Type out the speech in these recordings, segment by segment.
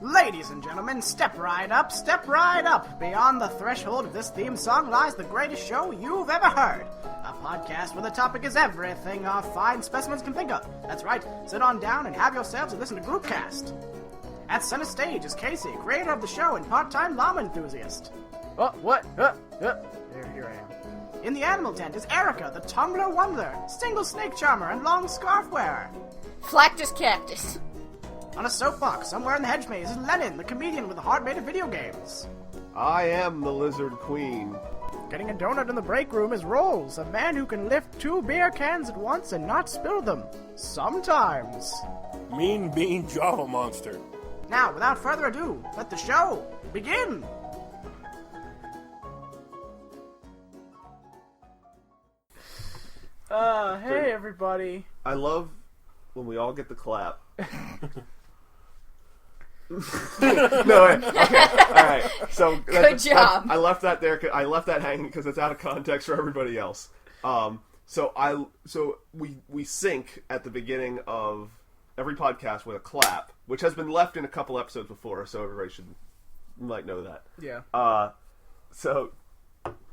Ladies and gentlemen, step right up, step right up. Beyond the threshold of this theme song lies the greatest show you've ever heard. A podcast where the topic is everything our fine specimens can think of. That's right, sit on down and have yourselves a listen to Groupcast. At center stage is Casey, creator of the show and part-time llama enthusiast. Here I am. In the animal tent is Erica, the tumbler wonder, single snake charmer, and long scarf wearer. Flactus cactus. On a soapbox, somewhere in the hedge maze, is Lennon, the comedian with a heart made of video games. I am the Lizard Queen. Getting a donut in the break room is Rowles, a man who can lift 2 beer cans at once and not spill them. Sometimes. Mean Bean Java Monster. Now, without further ado, let the show begin! Hey everybody. I love when we all get the clap. No, okay, alright. So Good job. I left that there. I left that hanging because it's out of context for everybody else. So we sync at the beginning of every podcast with a clap, which has been left in a couple episodes before, so everybody might know that. Yeah. So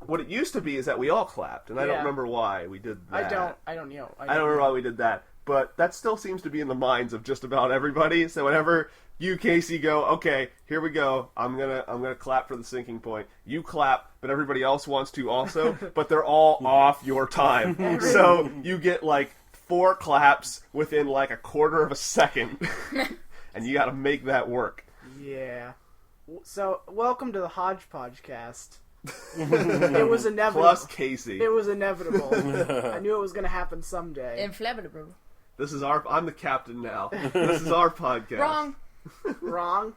what it used to be is that we all clapped, and I don't remember why we did that. I don't know. I don't remember why we did that, but that still seems to be in the minds of just about everybody. So whenever you, Casey, go, okay, here we go, I'm gonna clap for the sinking point. You clap, but everybody else wants to also, but they're all off your time. So you get like 4 claps within like a quarter of a second, and you got to make that work. Yeah. So welcome to the Hodgepodge cast. It was inevitable. Plus Casey. It was inevitable. I knew it was going to happen someday. Inflammable. This is I'm the captain now. This is our podcast. Wrong. Wrong.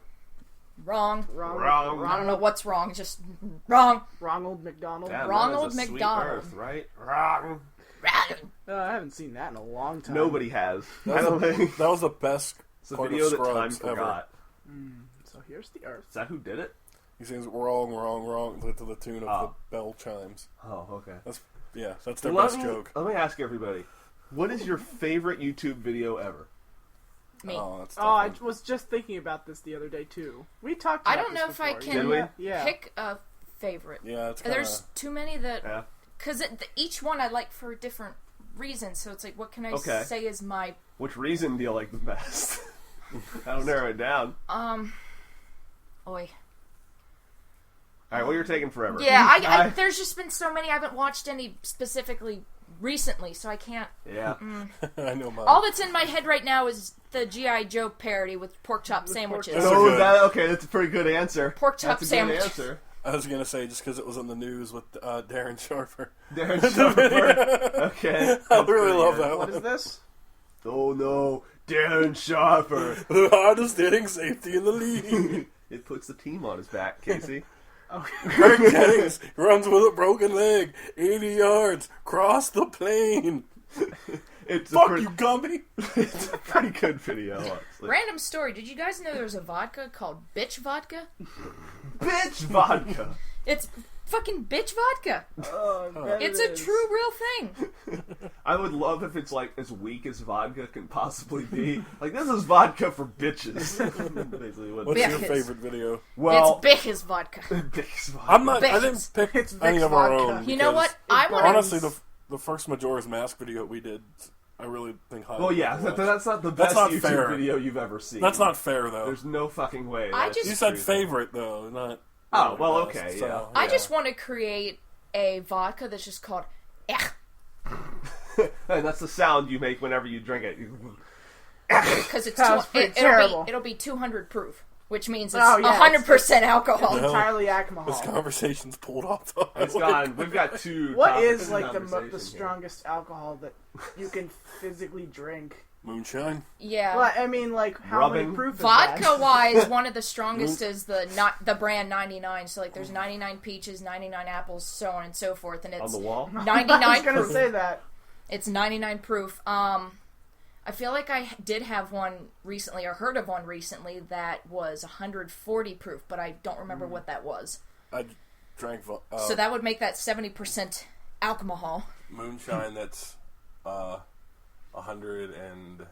Wrong. Wrong. I don't know what's wrong. Just wrong. Wrong old McDonald. Damn, Wrong that is old a sweet McDonald. Earth, right? Wrong. I haven't seen that in a long time. Nobody has. I don't think. That was the best It's a part video of that time Scrubs ever. forgot. So here's the Earth. Is that who did it? He sings wrong, wrong, wrong to the tune of the bell chimes. Oh, okay. That's their best joke. Let me ask everybody, what is your favorite YouTube video ever? Me. Oh, that's I tough. was just thinking about this the other day too. We talked about I don't know this if I before. can Did we? pick a favorite. Yeah, it's kinda... There's too many that... Yeah. Because each one I like for different reasons, so it's like, what can I say is my... Which reason do you like the best? I'll narrow it down. Oi. Alright, well, you're taking forever. Yeah, there's just been so many. I haven't watched any specifically recently, so I can't... Yeah. I know mine. All that's in my head right now is the G.I. Joe parody with pork chop sandwiches. So that's a pretty good answer. Pork chop That's a sandwich. good answer. I was going to say, just because it was in the news with Darren Sharper. Darren Sharper. Okay. I really love that What one. is this? Oh no, Darren Sharper. The hardest hitting safety in the league. It puts the team on his back, Casey. Greg Jennings runs with a broken leg. 80 yards. Cross the plane. Fuck you, Gumby. It's a pretty good video, honestly. Random story. Did you guys know there's a vodka called Bitch Vodka? Bitch vodka. It's fucking bitch vodka. It's a true, real thing. I would love if it's like as weak as vodka can possibly be. Like, this is vodka for bitches. Basically, What's Bitches. your favorite video? well, It's Bich's vodka. Bich's vodka. I didn't pick It's any Vic's of our vodka. own. You know because what? I want Honestly, the first Majora's Mask video we did, I really think highly. Well, yeah, of it. that's not the That's best not YouTube fair. video you've ever seen. That's not fair, though. There's no fucking way. I that's just- You said true. favorite, though, not... Oh, well, best, okay, so, yeah. I just want to create a vodka that's just called Ech. And that's the sound you make whenever you drink it. Because it's Sounds pretty terrible. it'll be 200 proof, which means it's Oh, yeah, 100% alcohol. No. Entirely This alcohol. conversation's pulled off the It's highway. gone. We've got 2 What topics is of like the conversation here. strongest alcohol that you can physically drink? Moonshine. Yeah. Well, I mean, like how Rubbing. many proof is Vodka that? wise, one of the strongest is the brand 99. So like there's 99 peaches, 99 apples, so on and so forth, and On it's the wall? 99 I was gonna proof. say that. It's 99 proof. I feel like I did have one recently, or heard of one recently, that was 140 proof, but I don't remember what that was. I drank So that would make that 70% alcohol. moonshine that's 100 and...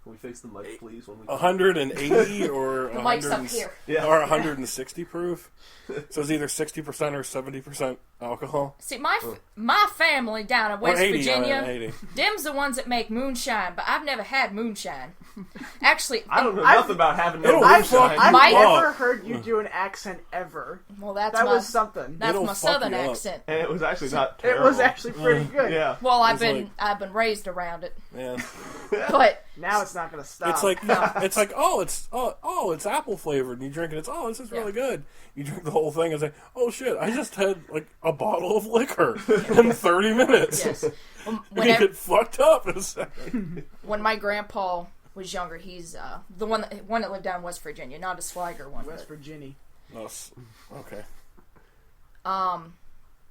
Can we fix the mic, please? When we 180 or The mic's up here. Yeah. or 160 proof. So it's either 60% or 70% alcohol. See, my family down in West 80, Virginia, 80. them's the ones that make moonshine, but I've never had moonshine. Actually, I don't know nothing about having no It'll moonshine. fuck I've Mike- never heard you do an accent ever. well, that's That my was something. that's It'll my fuck southern you up. accent. And it was actually not It terrible. was actually pretty good. Yeah. Well, I've It's been raised around it, Yeah. but Now it's not going to stop. It's like it's apple flavored, and you drink it. It's this is really good. You drink the whole thing and say, oh shit, I just had like a bottle of liquor in 30 minutes. yes. You Whenever, get fucked up in a second. when my grandpa was younger, he's the one that lived down in West Virginia, not a Swagger one. West but, Virginia. Okay.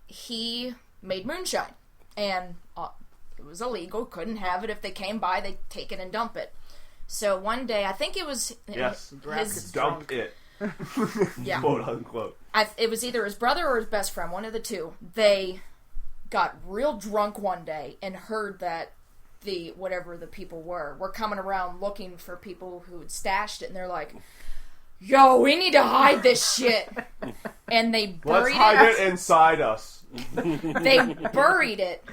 he made moonshine, and it was illegal. Couldn't have it. If they came by, they'd take it and dump it. So one day, I think it was Yes. his Dump it. yeah. Quote unquote. It was either his brother or his best friend, one of the two. They got real drunk one day and heard that whatever the people were coming around looking for people who had stashed it, and they're like, yo, we need to hide this shit. And they buried Let's hide it inside us. They buried it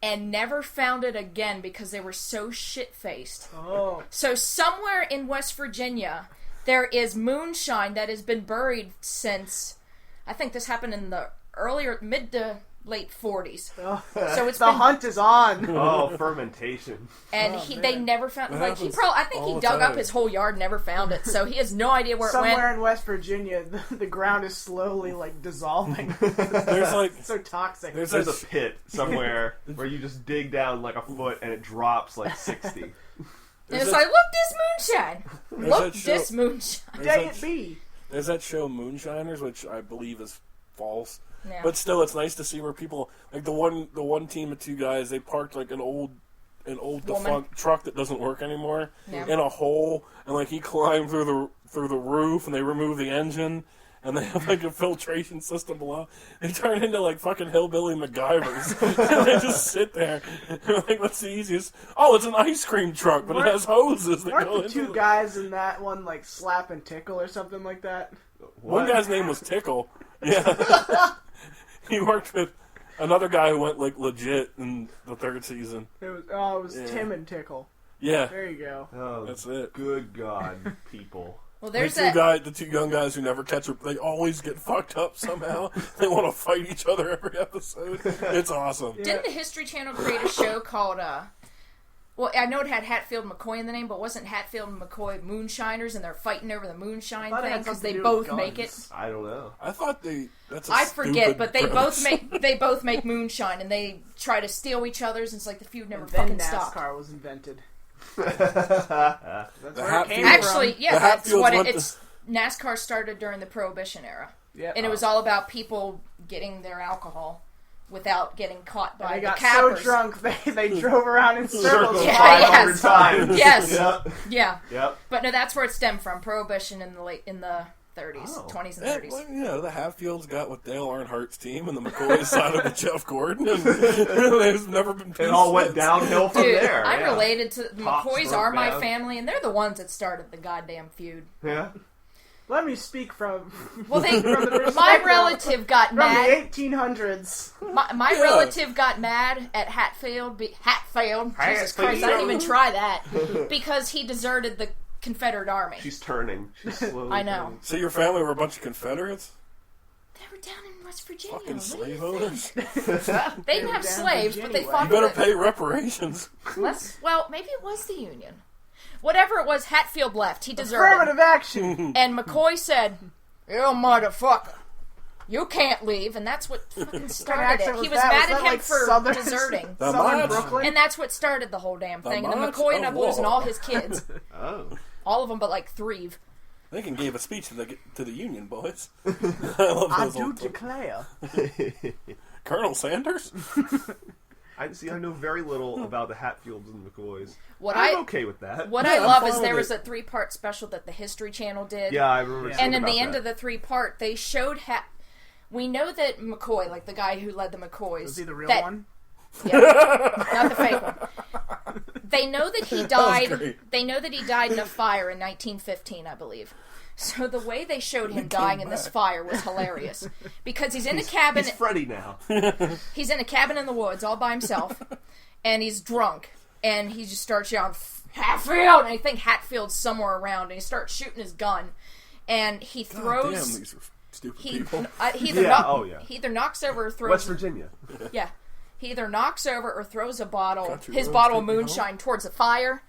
and never found it again because they were so shit-faced. Oh. So somewhere in West Virginia, there is moonshine that has been buried since, I think this happened in the mid to late 40s. Oh. So it's The been, hunt is on. Oh, fermentation. and they never found That like he happens probably I think all he the dug up time. his whole yard, never found it. So he has no idea where it Somewhere went. in West Virginia, the ground is slowly like dissolving. There's like It's so toxic. there's There's this a pit somewhere where you just dig down like a foot and it drops like 60. And there's it's that- like, look this moonshine. Look that show- this moonshine. Day there's it be. There's that show Moonshiners, which I believe is false. Yeah. But still, it's nice to see where people like the one team of two guys. They parked like an old defunct truck that doesn't work anymore Yeah. in a hole, and like he climbed through the roof, and they removed the engine, and they have like a filtration system below. They turn into like fucking hillbilly MacGyvers, and they just sit there. And they're like, what's the easiest? Oh, it's an ice cream truck, but it has hoses that Weren't go the into two it. guys in that one like Slap and Tickle or something like that? One What? guy's name was Tickle. Yeah. He worked with another guy who went like legit in the third season. It was Yeah. Tim and Tickle. Yeah. There you go. Oh, That's it. Good God, people. Well, The there's two that. the two young guys who never catch a, they always get fucked up somehow. They want to fight each other every episode. It's awesome. Didn't the History Channel create a show called, well, I know it had Hatfield and McCoy in the name, but wasn't Hatfield and McCoy moonshiners, and they're fighting over the moonshine I thought it thing had because something they to do with both make it? guns. I don't know. I thought that's a I forget, stupid but they premise. both make moonshine, and they try to steal each other's, and it's like the feud never And then fucking NASCAR stopped. was invented. That's That's where it Hatfield- came Actually, from. yeah, The that's Hatfields what went it's. NASCAR started during the Prohibition era, Yeah. and it was all about people getting their alcohol without getting caught by They the got cappers. so drunk they drove around in circles. Circles Yeah, 500 yes. times. Yes. Yep. Yeah, Yep. but no, that's where it stemmed from. Prohibition in the 30s, Oh. 20s, and Yeah, 30s. well, you know, the Hatfields got with Dale Earnhardt's team, and the McCoys sided with Jeff Gordon, and there's never been peace It all went since. downhill from Dude, there. I'm yeah. related to the Tops McCoys. broke Are my down. family, and they're the ones that started the goddamn feud. Yeah. Let me speak from Well, they from the my perspective relative got from mad. the 1800s. My Yeah. relative got mad at Hatfield. Jesus Christ, I didn't even try that because he deserted the Confederate Army. She's turning. She's slowly I know. turning. So your family were a bunch of Confederates? They were down in West Virginia. Fucking What do slave you owners? think? They didn't have down slaves, but they Virginia fought You way. better for pay reparations. well, maybe it was the Union. Whatever it was, Hatfield left. He deserted. Affirmative action. And McCoy said, "You motherfucker, you can't leave." And that's what fucking started accent it. He was was that? mad Was at that him like for Southern- deserting. The Southern March. Brooklyn. And that's what started the whole damn thing. And the March McCoy of ended up losing War. all his kids. Oh. All of them but like 3. Lincoln gave a speech to the Union boys. I love I those do old declare. Colonel Sanders? I know very little about the Hatfields and McCoys. What I'm I okay with that. what Yeah, I I'm love fine is with there was it. a 3-part special that the History Channel did. Yeah, I remember. And in the end of the 3-part, they showed we know that McCoy, like the guy who led the McCoys, Was he the real that- one? Yeah, not the fake one. They know that he was died. great. They know that he died in a fire in 1915, I believe. So the way they showed him dying in this fire was hilarious because he's in a cabin. He's Freddy now. He's in a cabin in the woods all by himself, and he's drunk, and he just starts yelling, "Hatfield!" And I think Hatfield's somewhere around, and he starts shooting his gun, and he throws. Damn, these are stupid He, people. he either knocks over or throws. West Virginia. Yeah, he either knocks over or throws a bottle, Country his roads bottle of take me home. moonshine towards the fire,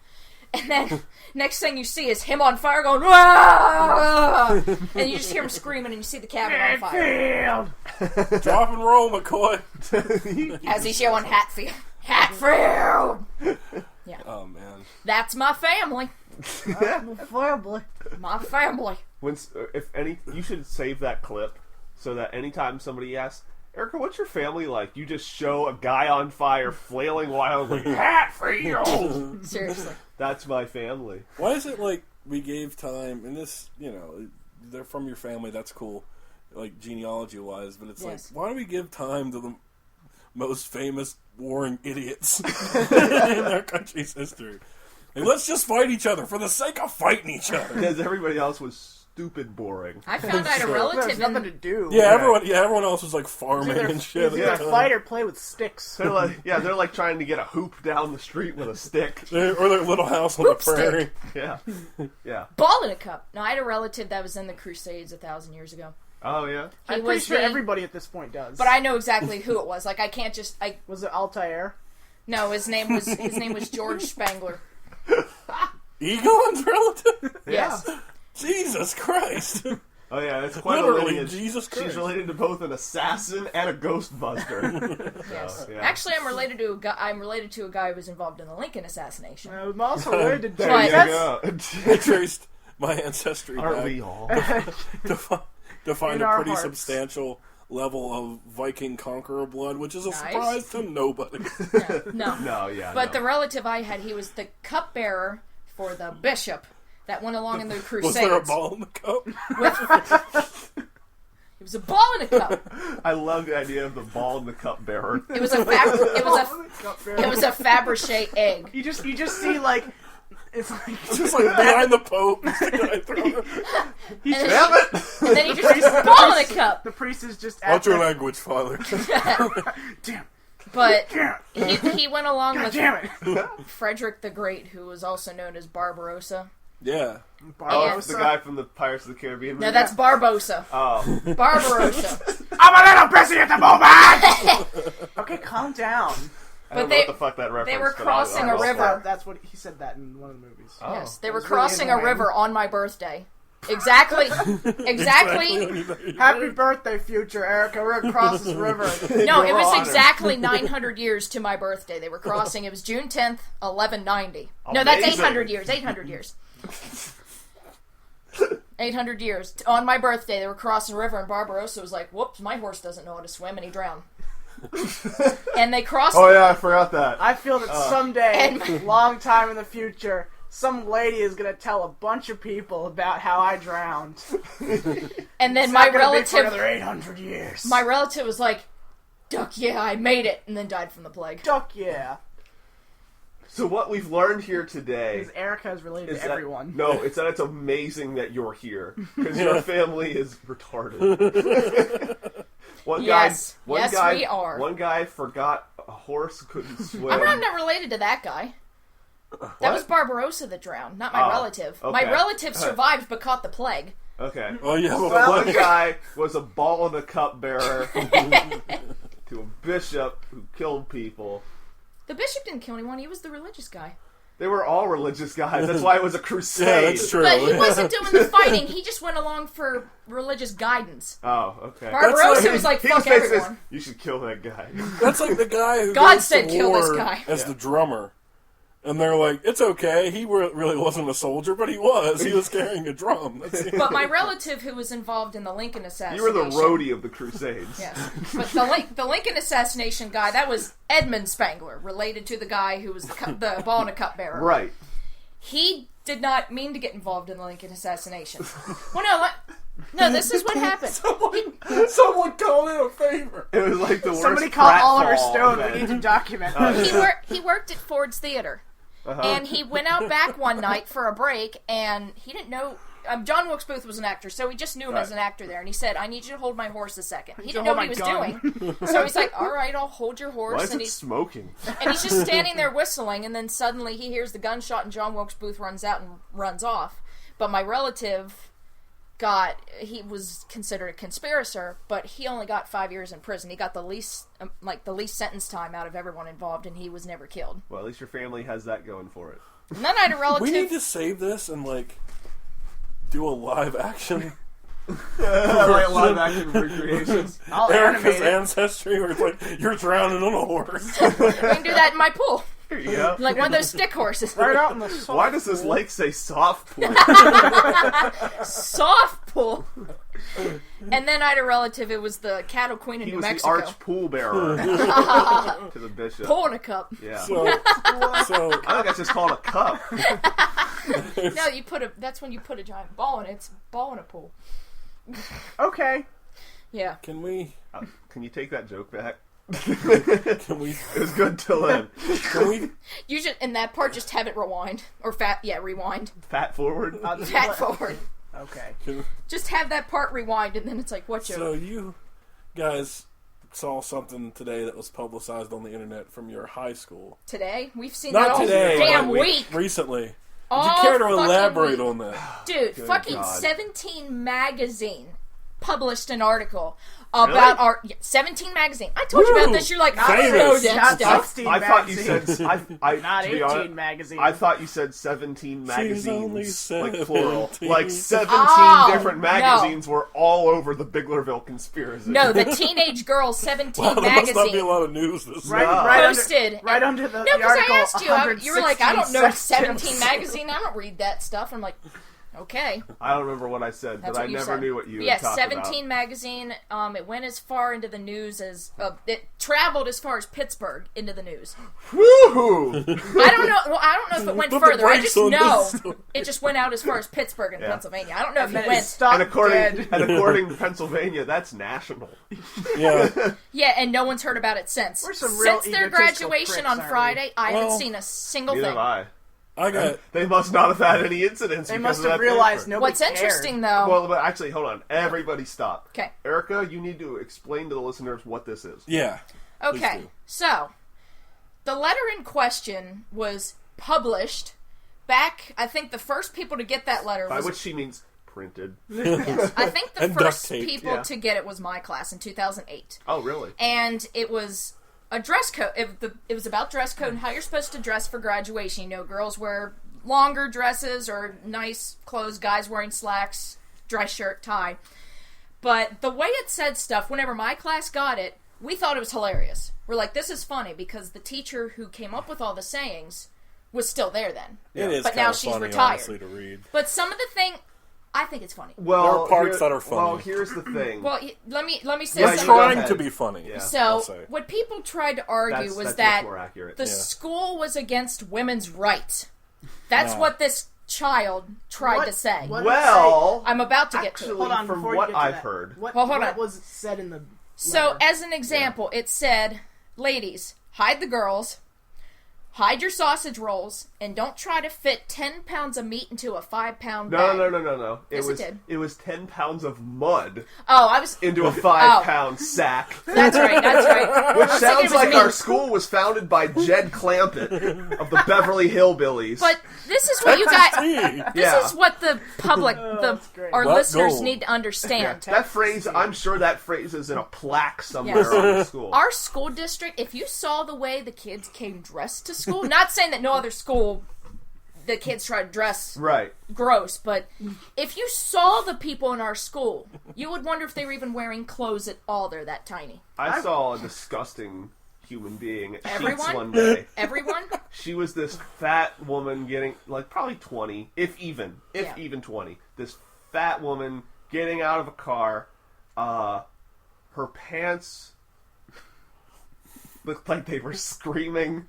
and then next thing you see is him on fire going, "Wah!" And you just hear him screaming, and you see the cabin on fire Hatfield! Drop and roll, McCoy. as he's yelling, "Hatfield, Hatfield!" Yeah, Oh man. that's my family. Family. My family. You should save that clip so that anytime somebody asks, Erica, what's your family like? You just show a guy on fire flailing wildly. Hatfield! Seriously. That's my family. Why is it like we gave time, and this, they're from your family, that's cool, like genealogy-wise, but it's Yes. like, why do we give time to the most famous warring idiots in our country's history? Like, let's just fight each other for the sake of fighting each other. Because everybody else was stupid boring. I found I had a Sure. relative There's nothing to in... do. Yeah, everyone else was like farming Either, and shit. either at the time. fight or play with sticks. They're like trying to get a hoop down the street with a stick. Or their little house on Hoop the prairie. Yeah. Yeah. Ball in a cup. No, I had a relative that was in the Crusades 1,000 years ago. Oh, yeah? He I'm pretty was sure the- everybody at this point does. But I know exactly who it was. Like, I can't just... Was it Altair? No, his name was George Spangler. Egon's relative? Yes. Jesus Christ. Oh, yeah, that's quite Literally, a lineage. Jesus Christ. She's related to both an assassin and a ghostbuster. Yes. So, yeah. Actually, I'm related to a guy who was involved in the Lincoln assassination. I'm also related to There you But- go. I traced my ancestry Aren't back we all? to find In a our pretty hearts. substantial level of Viking conqueror blood, which is a Nice. surprise to nobody. No. No, yeah. But no. the relative I had, he was the cupbearer for the bishop that went along in the Crusades. Was there a ball in the cup? It was a ball in a cup. I love the idea of the ball in the cup bearer. It was a Fabergé egg. You just see like it's like Just like behind the Pope. The guy throwing it. And then, Damn it! and then he just a ball in a cup. the priest is just at What's your the- language, Father? Damn, But damn, he went along with damn it! Frederick the Great, who was also known as Barbarossa. Yeah. Oh, Barbarossa. it's the guy from the Pirates of the Caribbean movie? No, that's Barbossa. Oh. Barbarossa. I'm a little busy at the moment. Okay, calm down. I don't know they- what the fuck that reference were but crossing I'll a go for river. it. That's what he said that in one of the movies. Oh. Yes, they were was really crossing a annoying. river on my birthday. Exactly. Happy birthday, future Erica. We're across this river. No, it Your was Honor. exactly 900 years to my birthday. They were crossing. It was June 10th, 1190. No, that's Amazing. 800 years. 800 years. 800 years. On my birthday, they were crossing a river, and Barbarossa was like, whoops, my horse doesn't know how to swim, and he drowned. And they crossed... Oh, yeah, I forgot that. I feel that someday, And- long time in the future, some lady is gonna tell a bunch of people about how I drowned. And then It's my not gonna be for relative... another 800 years. My relative was like, duck, yeah, I made it, and then died from the plague. Duck, yeah. So what we've learned here today Because Erica is related is to that, everyone. No, it's that it's amazing that you're here. Because your family is retarded. Yes. Yes, we are. One guy forgot a horse couldn't swim. I'm not related to that guy. That was Barbarossa that drowned, not my Oh, relative. okay. My relative survived but caught the plague. Okay. Oh, yeah. Well, one guy was a ball in the cup bearer to a bishop who killed people. The bishop didn't kill anyone, he was the religious guy. They were all religious guys. That's why it was a crusade. Yeah, that's true. But he wasn't doing the fighting, he just went along for religious guidance. Oh, okay. Barbarossa was like, He fuck basically everyone. you should kill that guy. That's like the guy who God goes said to kill this war guy. as the drummer. And they're like, it's okay. He really wasn't a soldier, but he was. He was carrying a drum. But my relative who was involved in the Lincoln You assassination... were the roadie of the Crusades. Yes. But the Lincoln assassination guy, that was Edmund Spangler, related to the guy who was the ball in a cup bearer. Right. He did not mean to get involved in the Lincoln assassination. Well, no, this is what happened. Someone called in a favor. It was like the worst Somebody call Oliver pratfall Stone. event. We need to document He worked at Ford's Theater. And he went out back one night for a break, and he didn't know... John Wilkes Booth was an actor, so he just knew him as an actor there. And he said, I need you to hold my horse a second. He didn't know what he was doing. So he's like, all right, I'll hold your horse. Why is and it smoking? And he's just standing there whistling, and then suddenly he hears the gunshot, and John Wilkes Booth runs out and runs off. But my relative he was considered a conspirator, but he only got 5 years in prison. He got the least sentence time out of everyone involved, and he was never killed. Well, at least your family has that going for it. And then I had a relative... We need to save this and, do a live action. Like live action recreations. I'll animate Erica's it. ancestry, where it's you're drowning on a horse. We can do that in my pool. Here you go. Like one of those stick horses. Right out in the soft Why does this pool. lake say soft pool? Soft pool. And then I had a relative, it was the cattle queen in He New was the Mexico. arch pool bearer to the bishop. Pool in a cup. Yeah. So I think that's just called a cup. No, that's when you put a giant ball in it. It's a ball in a pool. Okay. Yeah. can we? Can you take that joke back? Can we? It was good till then. Can we? You should, in that part, just have it rewind. Or rewind. Fat forward. Fat forward. Okay. Just have that part rewind, and then it's like, what joke? So you guys saw something today that was publicized on the internet from your high school. Today? We've seen Not that all today. damn like week. Recently. Would All you care to fucking elaborate week. on that? Dude, Good fucking God. 17 magazine published an article about Really? 17 magazine. I told you about Woo! this. You're like, I don't know Famous. that Not stuff. 16 I thought you magazines. said I Not to be 18 honest, magazines. I thought you said 17 only magazines, like plural, 17. like 17 Oh, different magazines were all over the Biglerville conspiracy. No, the Teenage Girl 17 Wow, there must not be a magazine lot of news this Right, No. right posted. under, right under the, No, the because article. I asked you, you were like, I don't know 17 sections. magazine. I don't read that stuff. I'm like, okay. I don't remember what I said, That's but I what you never said. knew what you Yeah, had talked 17 about. magazine. It went as far into the news as it traveled as far as Pittsburgh into the news. Woohoo! I don't know. Well, I don't know if it went Put the further. I brakes just on know this. it just went out as far as Pittsburgh in Yeah. Pennsylvania. I don't know if And it then went. stopped and according dead. to Pennsylvania, that's national. Yeah. Yeah, and no one's heard about it since. We're some real Since their egotistical graduation pricks, on aren't we? Friday, I haven't Well, seen a single Neither thing. have I. I got. They must not have had any incidents. They because must of have that realized paper. nobody What's cared. interesting, though. Well, but actually, hold on. Everybody stop. Okay. Erica, you need to explain to the listeners what this is. Yeah. Okay, Please do. so the letter in question was published back. I think the first people to get that letter By was. which she means printed. Yes, I think the And duct first taped, people yeah. to get it was my class in 2008. Oh, really? And it was a dress code. It was about dress code and how you're supposed to dress for graduation. You know, girls wear longer dresses or nice clothes, guys wearing slacks, dress shirt, tie. But the way it said stuff, whenever my class got it, we thought it was hilarious. We're like, this is funny because the teacher who came up with all the sayings was still there then. It is But kind now of she's funny, retired. honestly, to read. But some of the thing, I think it's funny. Well, There are parts that are funny. Well, here's the thing. Well, let me say Yeah, They're you something. go trying ahead. to be funny. Yeah. So, I'll say. what people tried to argue was that's that much more accurate. the Yeah. school was against women's rights. That's No. what this child tried to say. What did it Well, I'm about to get to actually, it. Hold on, from before you what get to I've that, heard, What, Well, hold what on. was said in the So, letter? as an example, it said, ladies, hide the girls, hide your sausage rolls, and don't try to fit 10 pounds of meat into a 5-pound bag. no. Yes, it did. It was 10 pounds of mud Oh, I was... into a 5-pound sack. That's right, that's right. Which I was thinking sounds it was like meat. our school was founded by Jed Clampett of the Beverly Hillbillies. But this is what you got... Gee. This is what the public, great. our What listeners gold? need to understand. that phrase, I'm sure that phrase is in a plaque somewhere Yes. on the school. Our school district, if you saw the way the kids came dressed to school, not saying that no other school, the kids try to dress Right. gross, but if you saw the people in our school, you would wonder if they were even wearing clothes at all. They're that tiny. I saw a disgusting human being at Sheetz Everyone? one day. Everyone? She was this fat woman getting, like, probably 20, if even 20. This fat woman getting out of a car. Her pants looked like they were screaming,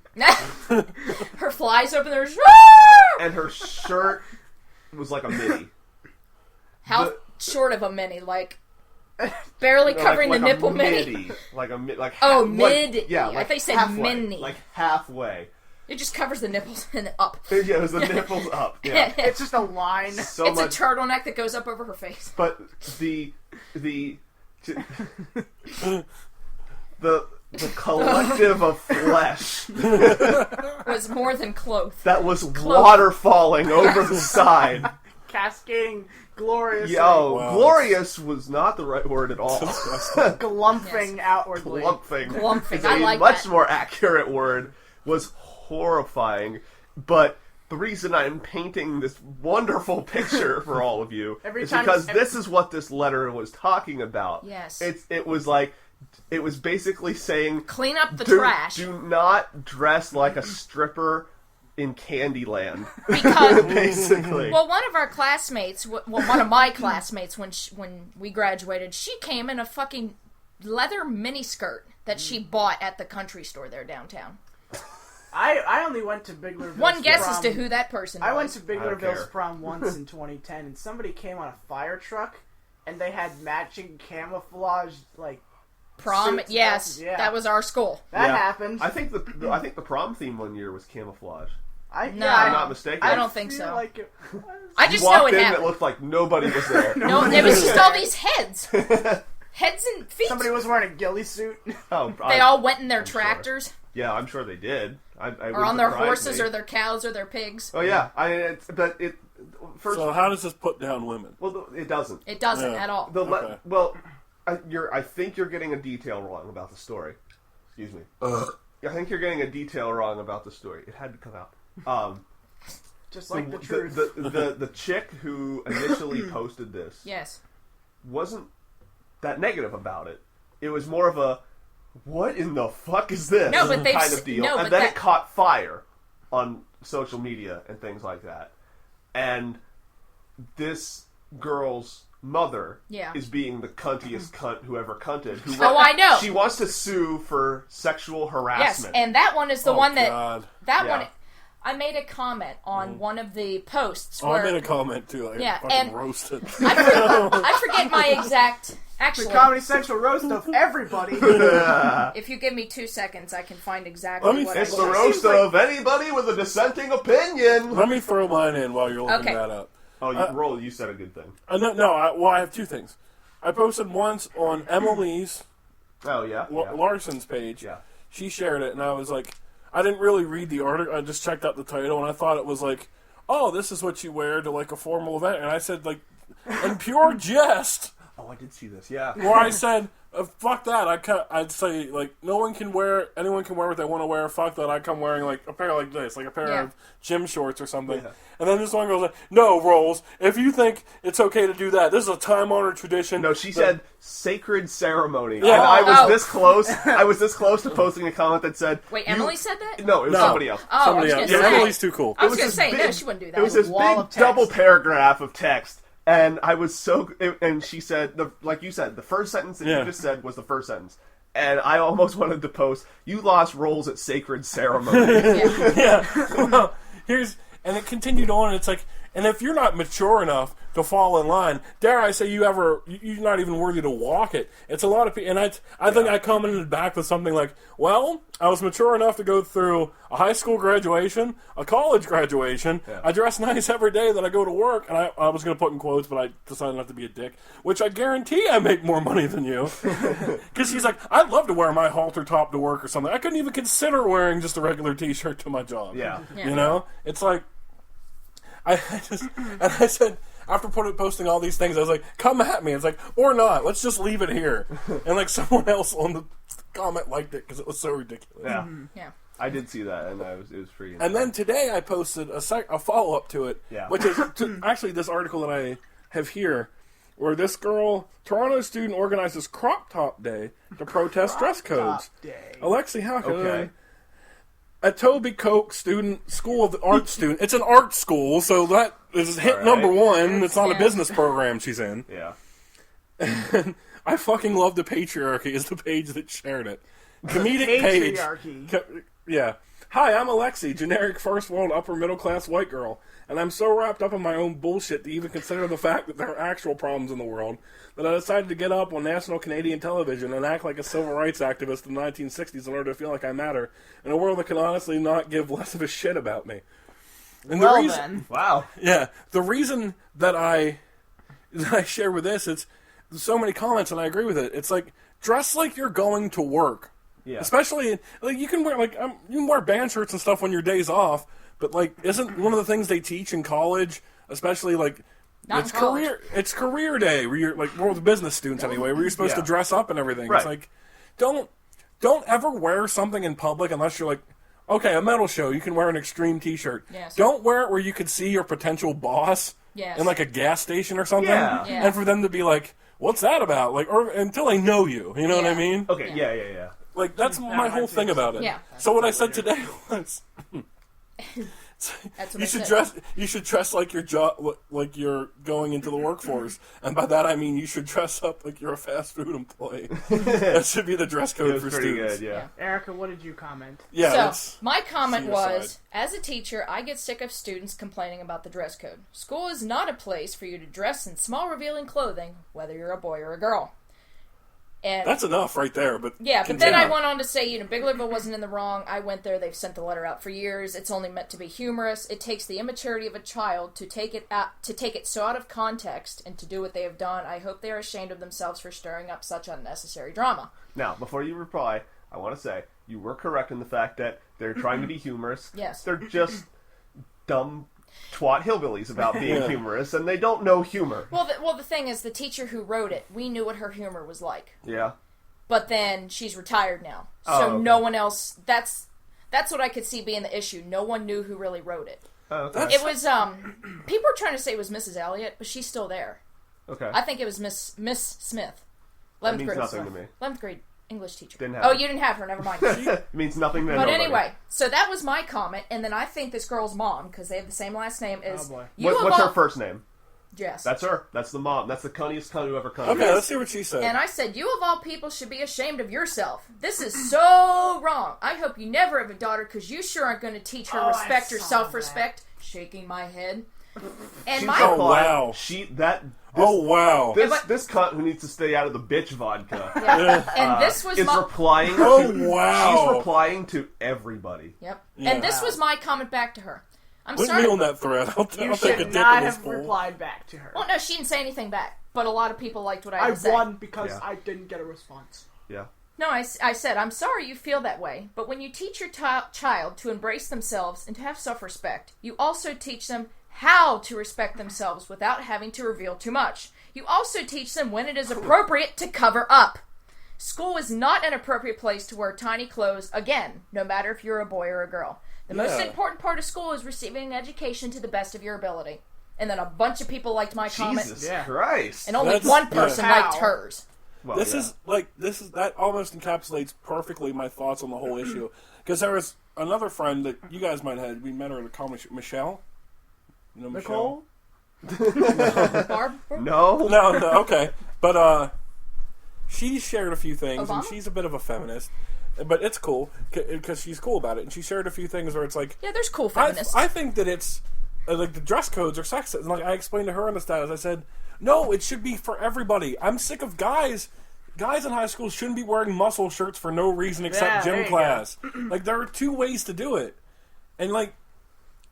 Her flies open there. and her shirt was like a mini. How The- short of a mini? Like, barely covering like the nipple a mini? Like a mid, like Oh, half- like- midi. yeah, I like thought you said halfway, mini. like halfway. It just covers the nipples and up. Yeah, it was the nipples up. Yeah. It's just a line. So It's much, a turtleneck that goes up over her face. but the collective of flesh Was more than clothes. that was water falling over the side. Cascading glorious. Yo, Wow. glorious was not the right word at all. Glumping Yes. outwardly. Glumping. is I a like much that. more accurate word. Was horrifying, but the reason I'm painting this wonderful picture for all of you Every is time- because this is what this letter was talking about. Yes. It was basically saying Clean up the do, trash. do not dress like a stripper in Candyland. Because, Basically. well, one of our classmates, one of my classmates, when we graduated, she came in a fucking leather miniskirt that she bought at the country store there downtown. I only went to Biglerville's One guess prom. as to who that person was. I went to don't care. Biglerville's prom once in 2010, and somebody came on a fire truck, and they had matching camouflage, like, Prom, suits. yes, Yeah. that was our school. that Yeah. happened. I think the prom theme one year was camouflage. No. If I'm not mistaken. I don't think feel so. Like it was. I You just know walked it in, happened. it looked like nobody was there. No, it was just all these heads. Heads and feet. Somebody was wearing a ghillie suit. Oh, They all went in their I'm sure. tractors, Yeah, I'm sure they did. I or on their horses, or their cows, or their pigs. Oh yeah, first. So how does this put down women? Well, it doesn't. It doesn't Yeah. at all. Okay. Well, I think you're getting a detail wrong about the story. Excuse me. I think you're getting a detail wrong about the story. It had to come out. Just like the the, truth. the chick who initially posted this Yes. wasn't that negative about it. It was more of a, what in the fuck is this? No, but they've kind of deal. no, and but then that- it caught fire on social media and things like that. And this girl's mother Yeah. is being the cuntiest cunt who ever cunted. Oh, I know. She wants to sue for sexual Yes, harassment. and that one is the one that God. that Yeah. one. I made a comment on one of the posts Oh, where I made a comment too. I Yeah, fucking and- roasted. I forget my exact. The Actually, Comedy Central roast of everybody. if you give me 2 seconds, I can find exactly Let me what It's I the was. roast of anybody with a dissenting opinion. Let me throw mine in while you're looking Okay. that up. Oh, Roll, you said a good thing. I have two things. I posted once on Emily's Oh, yeah? Yeah. Larson's page. Yeah. She shared it, and I was like, I didn't really read the article. I just checked out the title, and I thought it was like, oh, this is what you wear to like a formal event. And I said, like, in pure jest, Oh, I did see this, yeah. where I said, fuck that. I'd say, like, anyone can wear what they want to wear. Fuck that. I come wearing, like, a pair like this, like a pair Yeah. of gym shorts or something. Yeah. And then this one goes like, no, Rowles, if you think it's okay to do that, this is a time-honored tradition. No, she said sacred ceremony. Yeah. And I was Oh. this close. I was this close to posting a comment that said, Wait, you- Emily said that? No, it was No. somebody else. Oh, Somebody I else. was Yeah, gonna say. Emily's too cool. I was It going was to say, this no, big- she wouldn't do that. It was this wall big of text. double paragraph of text. And I was and she said, like you said, the first sentence that Yeah. you just said was the first sentence. And I almost wanted to post, you lost Rolls at sacred ceremony. Yeah. Yeah. Well, and it continued on, and it's like, and if you're not mature enough to fall in line, dare I say you're not even worthy to walk it. It's a lot of people, and I think I commented back with something like, well, I was mature enough to go through a high school graduation, a college graduation, Yeah. I dress nice every day that I go to work, and I was going to put in quotes, but I decided not to be a dick, which I guarantee I make more money than you. Because she's like, I'd love to wear my halter top to work or something. I couldn't even consider wearing just a regular t-shirt to my job. Yeah. Yeah. You know? It's like, I said, after posting all these things, I was like, come at me. It's like, or not. Let's just leave it here. And like someone else on the comment liked it because it was so ridiculous. Yeah. Yeah. I did see that, and it was pretty And then today I posted a follow-up to it, Yeah. which is actually this article that I have here, where this girl, Toronto student, organizes Crop Top Day to protest dress codes. Day. Alexi, how could Okay. a Toby Koch student, School of the Art student. It's an art school, so that is hit All right. number one. It's not a Yeah. business program she's in. Yeah. I fucking love the patriarchy is the page that shared it. Comedic page. Patriarchy. Yeah. Hi, I'm Alexi, generic first world upper middle class white girl. and I'm so wrapped up in my own bullshit to even consider the fact that there are actual problems in the world that I decided to get up on national Canadian television and act like a civil rights activist in the 1960s in order to feel like I matter in a world that can honestly not give less of a shit about me. And Well, the reason, then. Wow. yeah, the reason that I share with this, it's so many comments, and I agree with it. It's like, dress like you're going to work. Yeah. Especially, like, you can wear you can wear band shirts and stuff on your days off, but like, isn't one of the things they teach in college, especially like, Not in college. it's career day where you're like, we're with business students anyway, where you're supposed to dress up and everything. Right. It's like, don't ever wear something in public unless you're like, okay, a metal show, you can wear an extreme t-shirt. Yes. Don't wear it where you could see your potential boss Yes. in like a gas station or something. Yeah. Yeah. And for them to be like, what's that about? Like, or until they know you. You know what I Yeah. mean? Okay, yeah. Like, that's my whole thing about it. Yeah. So what I said today was, That's what you I should said. dress like your job, like you're going into the workforce, and by that I mean you should dress up like you're a fast food employee. That should be the dress It code was for pretty students. good, yeah. Erica, what did you comment? Yeah, So, that's my comment suicide. was, as a teacher, I get sick of students complaining about the dress code. School is not a place for you to dress in small, revealing clothing, whether you're a boy or a girl. And that's enough right there. But yeah, but then I continue. went on to say, Big Louisville wasn't in the wrong. I went there. They've sent the letter out for years. It's only meant to be humorous. It takes the immaturity of a child to take it so out of context and to do what they have done. I hope they are ashamed of themselves for stirring up such unnecessary drama. Now, before you reply, I want to say you were correct in the fact that they're trying to be humorous. Yes. They're just dumb twat hillbillies about being humorous, and they don't know humor. Well, the thing is, the teacher who wrote it, we knew what her humor was like. Yeah. But then she's retired now, so Oh, okay. no one else. That's what I could see being the issue. No one knew who really wrote it. Oh, okay. It was people were trying to say it was Mrs. Elliott, but she's still there. Okay. I think it was Miss Smith, That 11th means grade. nothing to me. 11th grade English teacher. Didn't have Oh, her. you didn't have her. Never mind. It means nothing to But nobody. anyway, so that was my comment, and then I think this girl's mom, because they have the same last name, is Oh, boy. What's her first name? Jess. That's her. That's the mom. That's the cunniest cunt who ever cunned. Okay, let's see what she said. And I said, you of all people should be ashamed of yourself. This is so wrong. I hope you never have a daughter, because you sure aren't going to teach her Oh, I respect or saw self-respect. Shaking my head. And She's my Oh, wow. Oh, wow. This cunt who needs to stay out of the bitch vodka and this was is my replying. Oh, to, wow. She's replying to everybody. yep. Yeah. And this was my comment back to her. I'm Put sorry. me on that thread. I'll You take a should dip not in this have pool. replied back to her. Well, no, she didn't say anything back, but a lot of people liked what I had I to say. won because Yeah. I didn't get a response. Yeah. No, I said, I'm sorry you feel that way, but when you teach your child to embrace themselves and to have self-respect, you also teach them how to respect themselves without having to reveal too much. You also teach them when it is appropriate to cover up. School is not an appropriate place to wear tiny clothes, again, no matter if you're a boy or a girl. The most Yeah. important part of school is receiving an education to the best of your ability. And then a bunch of people liked my comment, Jesus Yeah. Christ. and only That's- one person yeah. liked hers. Well, This yeah. is that almost encapsulates perfectly my thoughts on the whole issue. Because there was another friend that you guys might have had. We met her at a college, Michelle. You know Michelle? Nicole? Barb? No. No, okay, but she shared a few things, and Obama? she's a bit of a feminist, but it's cool because she's cool about it. And she shared a few things where it's like, Yeah, there's cool feminists. I think that it's like the dress codes are sexist. And like I explained to her in the status, I said, no, it should be for everybody. I'm sick of guys. Guys in high school shouldn't be wearing muscle shirts for no reason Yeah, except there gym you class. Like there are two ways to do it, and like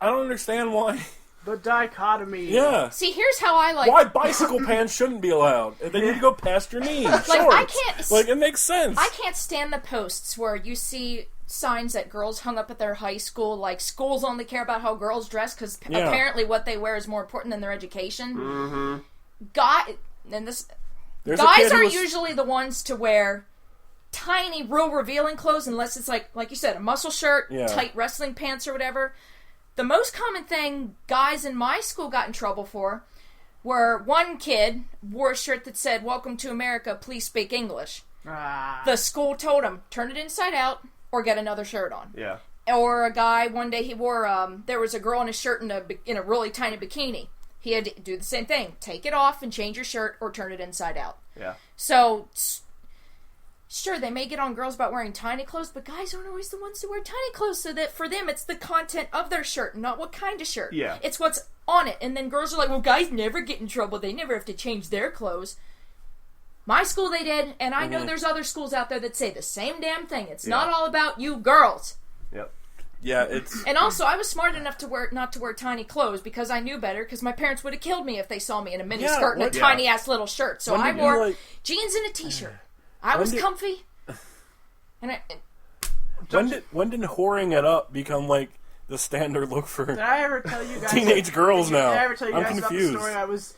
I don't understand why. The dichotomy. Yeah. See, here's how I like. Why bicycle pants shouldn't be allowed? They need to go past your knees. Like, Shorts. I can't- Like it makes sense. I can't stand the posts where you see signs that girls hung up at their high school, like schools only care about how girls dress because Yeah. apparently what they wear is more important than their education. Mm-hmm. There's a Guys kid who are was- usually the ones to wear tiny, real revealing clothes, unless it's like you said, a muscle shirt, Yeah. tight wrestling pants, or whatever. The most common thing guys in my school got in trouble for were one kid wore a shirt that said, "Welcome to America, please speak English." Ah. The school told him, turn it inside out or get another shirt on. Yeah. Or a guy, one day he wore, there was a girl in a shirt in a really tiny bikini. He had to do the same thing. Take it off and change your shirt or turn it inside out. Yeah. So, sure, they may get on girls about wearing tiny clothes, but guys aren't always the ones who wear tiny clothes, so that for them, it's the content of their shirt, not what kind of shirt. Yeah. It's what's on it. And then girls are like, well, guys never get in trouble. They never have to change their clothes. My school, they did, and I know there's other schools out there that say the same damn thing. It's not all about you girls. Yep. Yeah, it's... And also, I was smart enough to not to wear tiny clothes because I knew better, because my parents would have killed me if they saw me in a mini skirt and a tiny-ass little shirt. So I wore jeans and a t-shirt. I was comfy. And when did whoring it up become, like, the standard look for Did I ever tell you guys teenage girls now? Did I ever tell you I'm guys confused. about the story? I was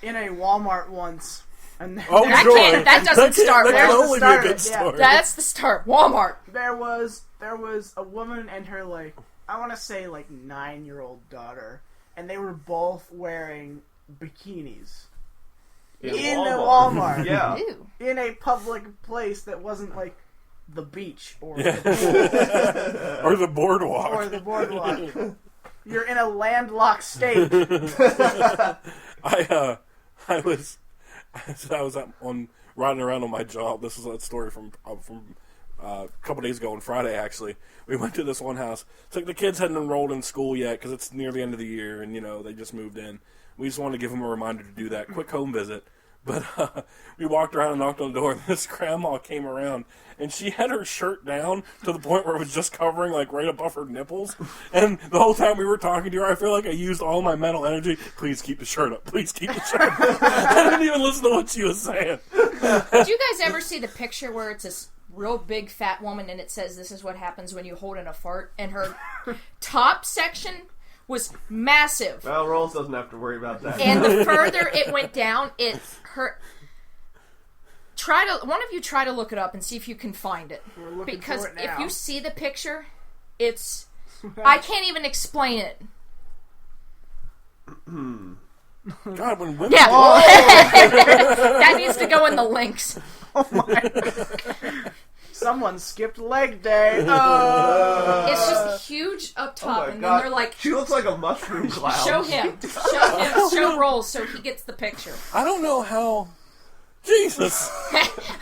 in a Walmart once. And that doesn't start. That can There's the only be start a of good it, yeah. story. That's the start. Walmart. There was a woman and her, like, I want to say, like, 9-year-old daughter, and they were both wearing bikinis in a Walmart. Yeah. Ew. In a public place that wasn't like the beach or or the boardwalk. or the boardwalk. You're in a landlocked state. I was on riding around on my job. This is a story from a couple days ago on Friday, actually. We went to this one house. It's like the kids hadn't enrolled in school yet because it's near the end of the year, and, they just moved in. We just wanted to give them a reminder to do that. Quick home visit. But we walked around and knocked on the door, and this grandma came around, and she had her shirt down to the point where it was just covering, like, right above her nipples. And the whole time we were talking to her, I feel like I used all my mental energy. Please keep the shirt up. Please keep the shirt up. I didn't even listen to what she was saying. Did you guys ever see the picture where it's this real big fat woman and it says this is what happens when you hold in a fart, and her top section was massive, Well, Rowles doesn't have to worry about that. and the further it went down, it hurt. One of you try to look it up and see if you can find it, We're looking because for it if now. you see the picture, it's I can't even explain it. God, when women... Yeah, that needs to go in the links. Someone skipped leg day. It's just huge up top, and then they're like, she looks like a mushroom cloud. show him, show Rowles so he gets the picture. I don't know how... Jesus!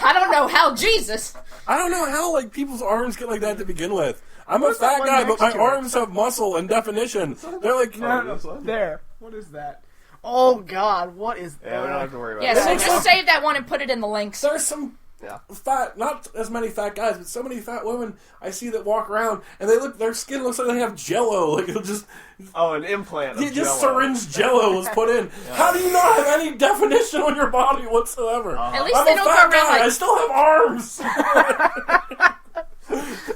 I don't know how Jesus. I don't know how, like, people's arms get like that to begin with. I'm a What's that fat one guy, but next my to it? arms have muscle and definition. They're like... This one? There. What is that? Oh God, what is that? Yeah, we don't have to worry about Yeah, that. so just save that one and put it in the links. There's some fat, not as many fat guys, but so many fat women I see that walk around, and their skin looks like they have Jello. Like, it'll just... Oh, an implant of Just Jell-O. syringe Jello was put in. How do you not have any definition on your body whatsoever? At least I'm they a don't go fat around guy. like... I still have arms.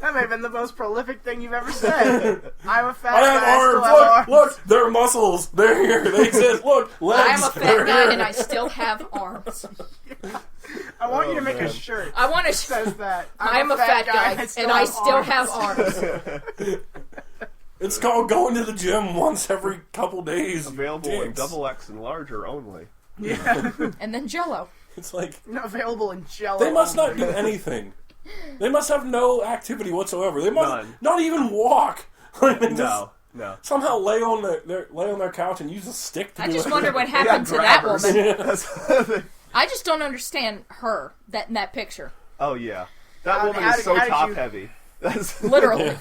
That may have been the most prolific thing you've ever said. I'm a fat I guy. have I still arms. have Look, arms. look, they're muscles. They're here. They exist. Look, legs. I'm a fat They're guy here. and I still have arms. I want you to Oh, make a man. shirt I want that to... says that. I'm a fat guy and I still have arms. It's called going to the gym once every couple days. Available in Dicks. double X and larger only. Yeah. And then Jello. It's like Available in Jell-O. they must not do anything. They must have no activity whatsoever. They must None. not even walk. Like, they just No. somehow lay on their couch and use a stick to I do just it. wonder what happened to that grabbers. woman. That's- I just don't understand her in that picture. oh, yeah. That How woman did- is so how did top you- heavy. That's Literally.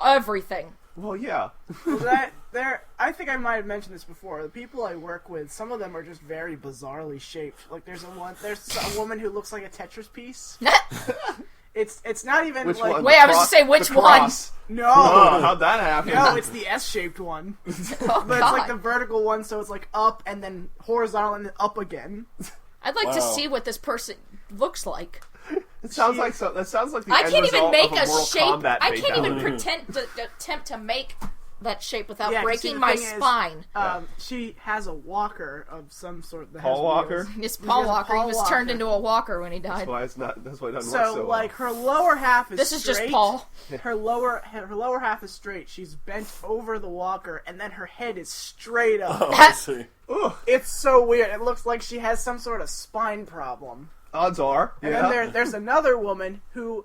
Everything. Well, yeah. I think I might have mentioned this before. The people I work with, some of them are just very bizarrely shaped. Like there's a woman who looks like a Tetris piece. It's not even Which like one? Wait, I was just saying which The one? cross. no. Oh, how'd that happen? No, it's the S-shaped one. Oh, But it's like God. the vertical one, so it's like up and then horizontal and then up again. I'd like to Wow. see what this person looks like. It sounds like so. That sounds like the I end can't even result make of a Mortal shape. Kombat I can't even fatality. pretend to attempt to make that shape without Yeah, 'cause breaking see, the my thing is, spine. She has a walker of some sort. That Paul has Walker? wheels. It's Paul has a Walker. He Paul was Walker. turned into a walker when he died. That's why it's not. That's why it doesn't So, work so like, well. her lower half is This is just straight. Paul. Her lower half is straight. She's bent over the walker, and then her head is straight up. Oh, I see. Ugh, It's so weird. It looks like she has some sort of spine problem. odds are. And then there's another woman who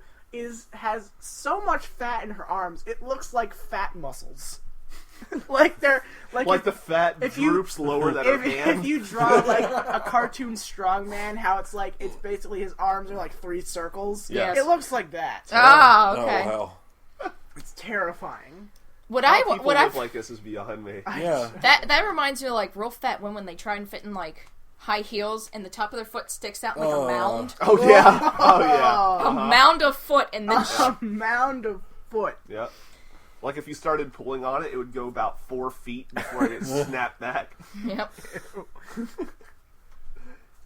has so much fat in her arms. It looks like fat muscles. Like they're Like the fat if you- droops lower than her hand. if you draw like a cartoon strongman, how it's like it's basically his arms are like 3 circles. Yes. It looks like that. Oh, okay. Oh, wow. It's terrifying. What How I people what I live like this is beyond me. Yeah. that reminds me of like real fat women when they try and fit in like high heels and the top of their foot sticks out like a mound. Oh yeah. Oh yeah. A mound of foot and then A mound of foot. Yeah. Like if you started pulling on it, it would go about 4 feet before it snapped back. yep.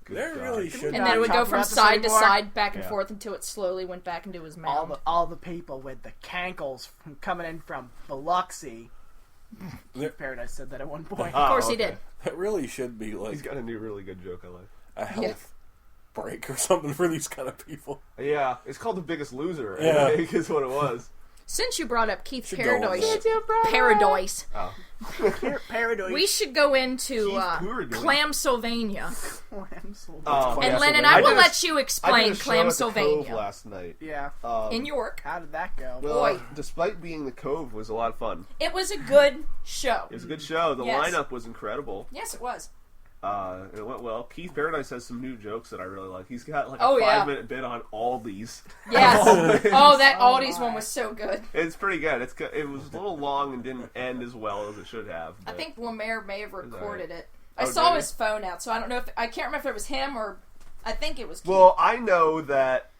Good There God. really should And then it would go talk from about this side to anymore? side, back and Yeah. forth until it slowly went back into his mound. All the people with the cankles coming in from Biloxi. There- Paradise said that at one point. Of course Oh, he okay. did. That really should be He's like got a new really good joke I like. a health break or something for these kind of people. Yeah, it's called The Biggest Loser. Yeah. I think is what it was. Since you brought up Keith Should go with Paradise, Oh. Paradise. we should go into Keith Paradise. Clam Sylvania. Oh, And Yeah. Lennon, I I will did a- let you I explain did a show Clam at the Cove Sylvania. last night. Yeah. In York. How did that go? Well, Boy. despite being the Cove, was a lot of fun. It was a good show. It was a good show. The Yes. lineup was incredible. Yes, it was. It went well. Keith Paradise has some new jokes that I really like. He's got like a Oh, yeah. 5-minute bit on Aldi's. Yes. Oh, that Oh, Aldi's my. one was so good. It's pretty good. It was a little long and didn't end as well as it should have. I but- think Lemaire may have recorded it. I Oh, saw did his phone out, so I don't know if I can't remember if it was him or I think it was Keith. Well, I know that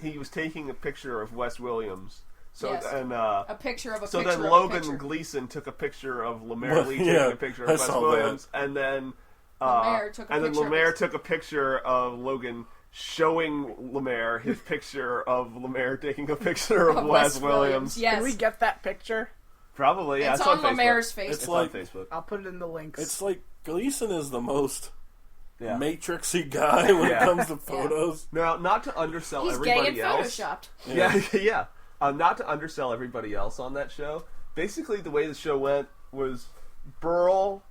he was taking a picture of Wes Williams. So Yes. and a picture of a so picture then of Logan a picture. Gleason took a picture of Lemaire Well, Lee yeah, taking a picture of I Wes saw Williams, and then Lemaire took a and then picture of Lemaire his- took a picture of Logan showing Lemaire his picture of Lemaire taking a picture of Wes Williams. Yes. Can we get that picture? Probably, yeah. It's It's on Facebook. Lemaire's face. It's like- on Facebook. I'll put it in the links. It's like Gleason is the most Yeah. matrixy guy when Yeah. it comes to photos. Now, not to undersell He's gay and everybody else. photoshopped. Yeah, yeah. Not to undersell everybody else on that show. Basically, the way the show went was Burl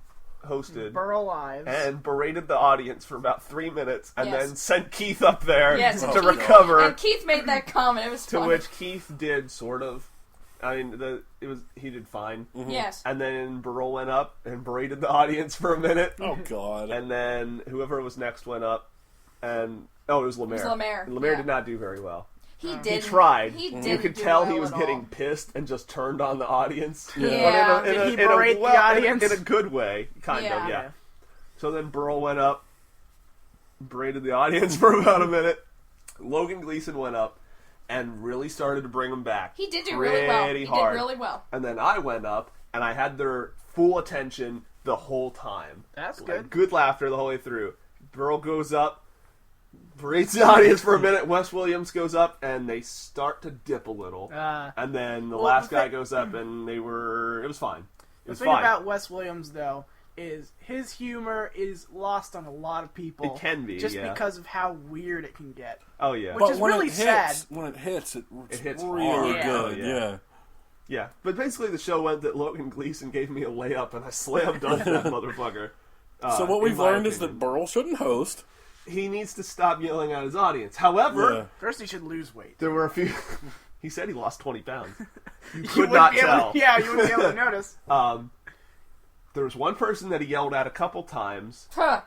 hosted Burl Lives. and berated the audience for about 3 minutes, and Yes. then sent Keith up there Yes, to Keith- recover. And Keith made that comment. It was To funny. which Keith did sort of. I mean, he did fine. Yes. And then Burl went up and berated the audience for a minute, Oh God! and then whoever was next went up, and it was Lemaire. Lemaire, Lemaire yeah. did not do very well. He He did. tried. He You did. could do tell well he was at getting all. pissed and just turned on the audience. Yeah. But in a, Did he in a, berate the well, audience? in a good way, kind Yeah. of, yeah. So then Burl went up, berated the audience for about a minute. Logan Gleason went up and really started to bring them back. He did do really well. Pretty He hard. did really well. And then I went up and I had their full attention the whole time. That's Like, good. good laughter the whole way through. Burl goes up, berates the audience for a minute. Wes Williams goes up and they start to dip a little. And then the well, last the guy thing- goes up and it was fine. It The was thing fine. about Wes Williams, though, is his humor is lost on a lot of people. It can be, just yeah. because of how weird it can get. Oh yeah. Which is when really it hits, sad. when it hits, it's hits really hard. Yeah. good. Yeah. Yeah. Yeah, but basically the show went that Logan Gleason gave me a layup and I slammed dunk that motherfucker. So what in we've my learned is that opinion. Burl shouldn't host. He needs to stop yelling at his audience. However, Yeah. First, he should lose weight. there were a few. He said he lost 20 pounds. You You could wouldn't not be able tell. to- yeah, you wouldn't be able to notice. There was one person that he yelled at a couple times, Huh.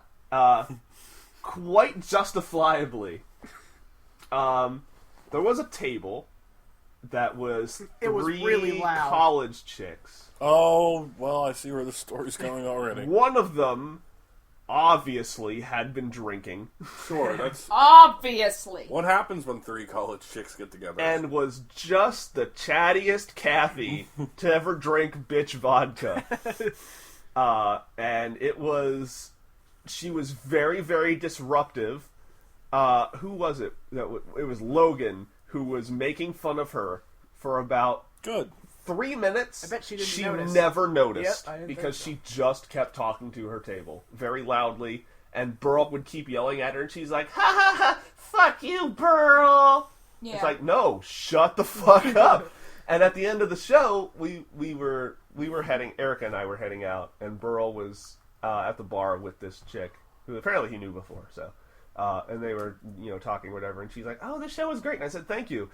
quite justifiably. There was a table that was It was three really loud. college chicks. Oh well, I see where the story's going already. One of them obviously had been drinking Sure, that's Obviously. what happens when 3 college chicks get together. and was just the chattiest Kathy to ever drink bitch vodka. And she was very, very disruptive. Who was it? It was Logan who was making fun of her for about Good. 3 minutes. I bet she didn't notice. Never noticed Yep, I didn't because think she just kept talking to her table very loudly, and Burl would keep yelling at her, and she's like, "Ha ha ha! Fuck you, Burl!" Yeah. It's like, no, shut the fuck up. And at the end of the show, we were heading. Erica and I were heading out, and Burl was at the bar with this chick who apparently he knew before. So, and they were talking whatever, and she's like, "Oh, this show was great." And I said, "Thank you."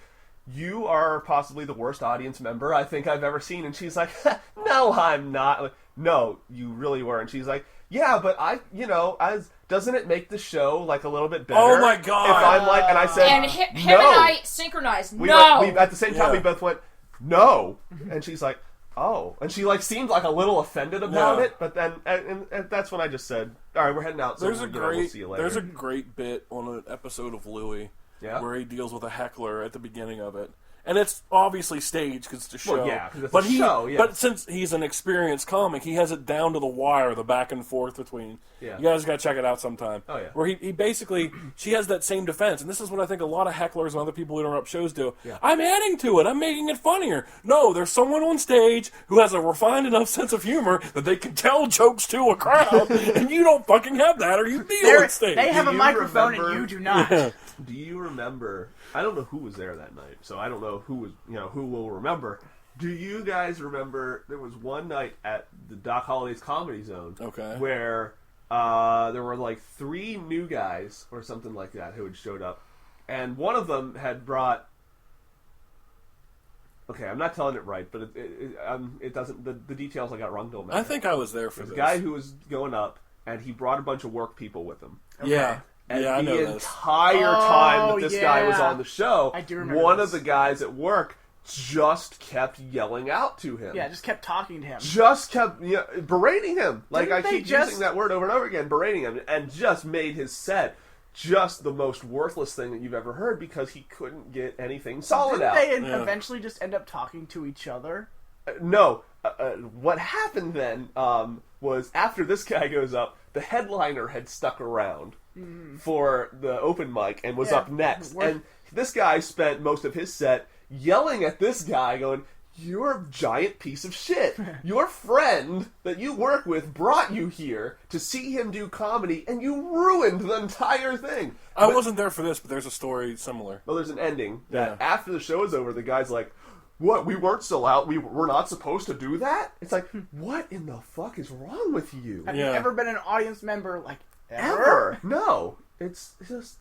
you are possibly the worst audience member I think I've ever seen. And she's like, no, I'm not. Like, no, you really were. And she's like, yeah, but doesn't it make the show like a little bit better? Oh my God. If I'm like, and I said, And him no. and I synchronized. We No. at the same time, we both went, no. And she's like, oh. And she like seemed like a little offended about it. But then, and that's when I just said, all right, we're heading out. So we'll see you later. There's a great bit on an episode of Louie where he deals with a heckler at the beginning of it. And it's obviously staged because it's a show. Well, yeah, because it's a show, yeah. But since he's an experienced comic, he has it down to the wire, the back and forth between. Yeah. You guys got to check it out sometime. Oh, yeah. Where he basically, she has that same defense. And this is what I think a lot of hecklers and other people who interrupt shows do. Yeah. I'm adding to it. I'm making it funnier. No, there's someone on stage who has a refined enough sense of humor that they can tell jokes to a crowd. And you don't fucking have that, or you kneel on stage. They have a you microphone remember- and you do not. Do you remember? I don't know who was there that night, so I don't know who was. Who will remember? Do you guys remember? There was one night at the Doc Holliday's Comedy Zone, where there were like 3 new guys or something like that who had showed up, and one of them had brought. Okay, I'm not telling it right, but it doesn't. The details I got wrong don't matter. I think I was there for There's this. a guy who was going up, and he brought a bunch of work people with him. Yeah. And I know the this. entire time that this guy was on the show, I do remember one this. of the guys at work just kept yelling out to him. Yeah, just kept talking to him. Just kept berating him. Like, Didn't I they keep just- using that word over and over again, berating him, and just made his set just the most worthless thing that you've ever heard because he couldn't get anything solid Didn't out. they eventually just end up talking to each other? No. What happened then was after this guy goes up, the headliner had stuck around for the open mic and was up next. And this guy spent most of his set yelling at this guy going, "You're a giant piece of shit. Your friend that you work with brought you here to see him do comedy, and you ruined the entire thing." I wasn't there for this, but there's a story similar. Well, there's an ending that after the show is over, the guy's like, "What? We weren't still out? We're not supposed to do that?" It's like, what in the fuck is wrong with you? Have you ever been an audience member, like, Ever? No. It's just...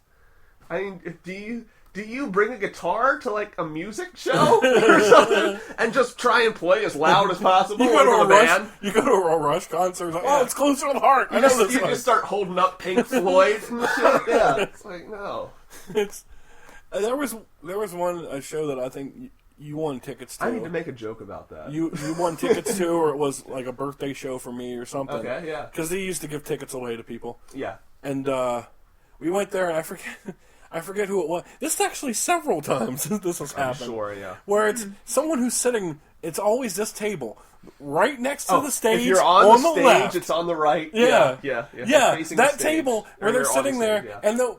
I mean, do you bring a guitar to, like, a music show or something and just try and play as loud as possible You go to over a the Rush. band? You go to a Rush concert. Like, oh, it's closer to the heart. I know this You one. just start holding up Pink Floyd and shit. Yeah. It's like, no. It's there was a show that I think you won tickets to. I need to make a joke about that. You won tickets to, or it was like a birthday show for me or something. Okay, yeah. Because they used to give tickets away to people. Yeah. And we went there, and I forget who it was. This is actually several times this has happened. Sure, yeah. Where it's someone who's sitting. It's always this table right next to the stage. If you're on the stage, left. it's on the right. Yeah. Facing the That stage. table where Or they're you're on sitting the there, stage, yeah. and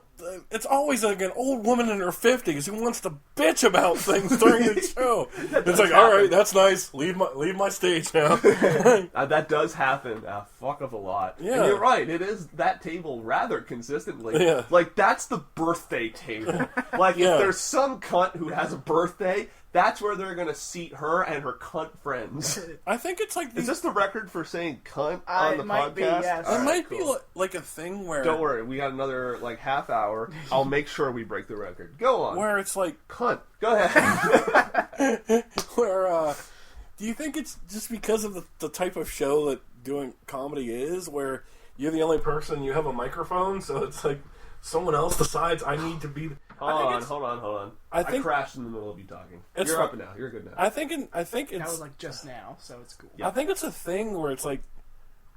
it's always like an old woman in her 50s who wants to bitch about things during the show. It's like, all right, that's nice. Leave my stage now. That does happen a fuck of a lot. Yeah. And you're right, it is that table rather consistently. Yeah. Like, that's the birthday table. Like, Yeah. if there's some cunt who has a birthday, that's where they're gonna seat her and her cunt friends. I think it's like Is these. this the record for saying cunt on the it might podcast? be, yes. All It right, might cool. be like a thing where Don't worry, we got another, like, half hour. I'll make sure we break the record. Go on. where it's like Cunt. Go ahead. where do you think it's just because of the type of show that doing comedy is, where you're the only person, you have a microphone, so it's like someone else decides I need to be. Hold on. I I think- crashed in the middle of you talking. It's You're fine. up now. You're good now. I think it's. That was, like, just now, so it's cool. I think it's a thing where it's like,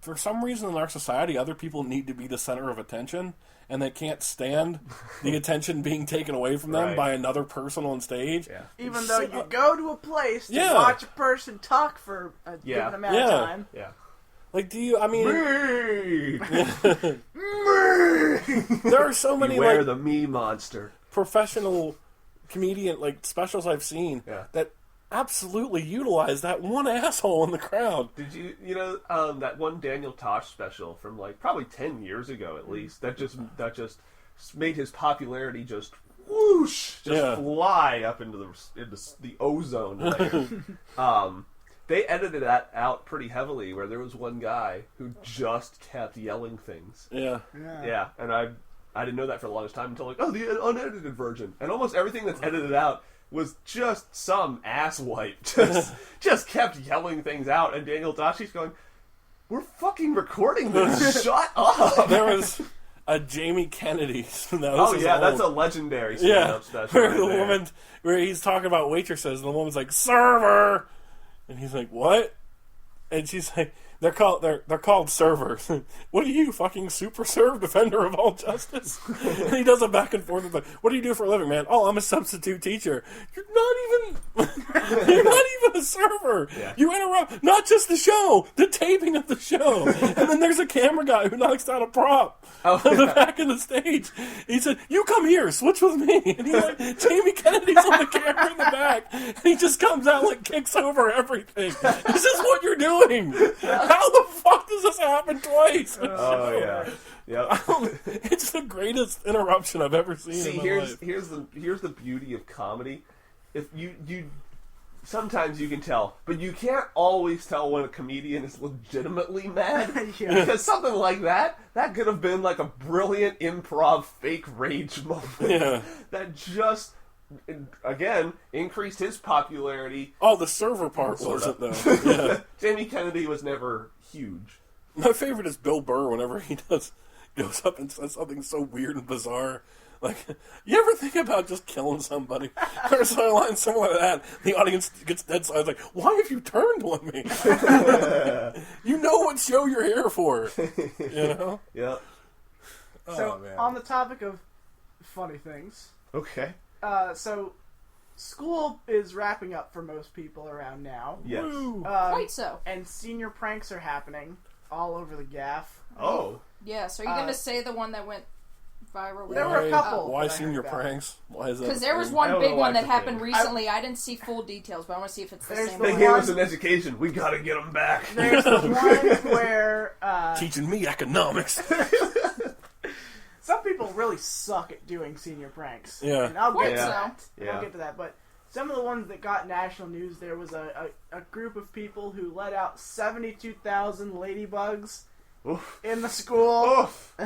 for some reason in our society, other people need to be the center of attention, and they can't stand the attention being taken away from them Right. by another person on stage. Yeah. Even though you go to a place to Yeah. watch a person talk for a Yeah. given amount Yeah. of time. Yeah. Like, do you? I mean, Me! there are so many Beware like the me monster. professional comedian like specials I've seen Yeah. that absolutely utilize that one asshole in the crowd. Did you know that one Daniel Tosh special from like probably 10 years ago at least that just made his popularity just whoosh fly up into the ozone layer. They edited that out pretty heavily where there was one guy who just kept yelling things. Yeah. Yeah, and I didn't know that for the longest time until like, oh, the unedited version. And almost everything that's edited out, was just some asswipe. Just kept yelling things out, and Daniel Dashi's going, "We're fucking recording this. Shut up." There was a Jamie Kennedy. That's a legendary stand-up special. Where the woman, where he's talking about waitresses, and the woman's like, "Server," and he's like, "What?" And she's like, They're called servers. What are you, fucking super serve defender of all justice? And he does it back and forth. Like, what do you do for a living, man? Oh, I'm a substitute teacher. You're not even a server. Yeah. You interrupt not just the show, the taping of the show. And then there's a camera guy who knocks down a prop on the back of the stage. He said, "You come here, switch with me." And he's like, Jamie Kennedy's on the camera in the back. And he just comes out and kicks over everything. This is what you're doing. How the fuck does this happen twice? Oh yeah, yeah. It's the greatest interruption I've ever seen. See, in my life. here's the beauty of comedy. If you sometimes you can tell, but you can't always tell when a comedian is legitimately mad. Yeah. Because something like that could have been like a brilliant improv fake rage moment that just, again, increased his popularity. Oh, the server part wasn't, though. Yeah. Jamie Kennedy was never huge. My favorite is Bill Burr whenever he goes up and says something so weird and bizarre. Like, you ever think about just killing somebody? Or some line similar to that. The audience gets dead silent. Like, why have you turned on me? You know what show you're here for. You know? Yeah. So, man. on the topic of funny things, Okay. so school is wrapping up for most people around now. Yes. Quite so. And senior pranks are happening all over the gaff. Oh. Yes. Are you going to say the one that went viral? There were a couple. Why that I senior heard about. pranks? Why is that? Because there was I one don't big know why one that it's a happened thing. recently. I didn't see full details, but I want to see if it's the There's same the They one. gave us an education. We gotta get them back. There's the one where Teaching me economics. some people really suck at doing senior pranks. Yeah. And I'll get Quite to so. that. Yeah. I'll get to that. But some of the ones that got national news, there was a group of people who let out 72,000 ladybugs Oof. in the school. Oof.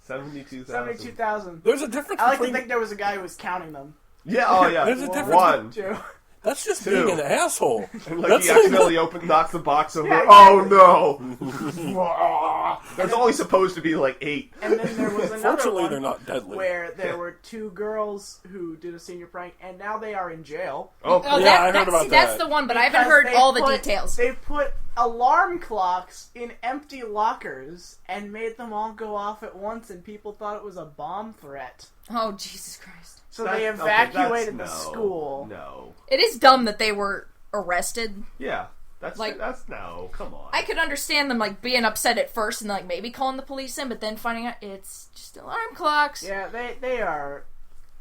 72,000. 72,000. There's a difference I like to between... think there was a guy who was counting them. Yeah, oh yeah. There's a difference One. Two. That's just Two. being an asshole. And like That's he accidentally knocks the box over. Yeah, Oh no! There's only supposed to be like 8. And then there was another Fortunately, one they're not deadly. where there were 2 girls who did a senior prank, and now they are in jail. Oh, Yeah, I heard about that's that. the one, but I haven't Because heard they all the put- details. They put alarm clocks in empty lockers and made them all go off at once, and people thought it was a bomb threat. Oh, Jesus Christ. So they evacuated the no, school. No. It is dumb that they were arrested. Yeah. That's Like- no. Come on. I could understand them being upset at first and maybe calling the police in, but then finding out it's just alarm clocks. Yeah, they are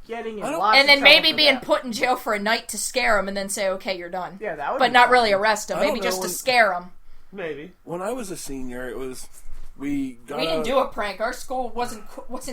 getting in I don't- lots And of then trouble maybe for being that. put in jail for a night to scare them and then say, okay, you're done. Yeah, that would But be not fun. really arrest them, I don't maybe know just to when- scare them. Maybe. When I was a senior, it was... We didn't do a prank. Our school wasn't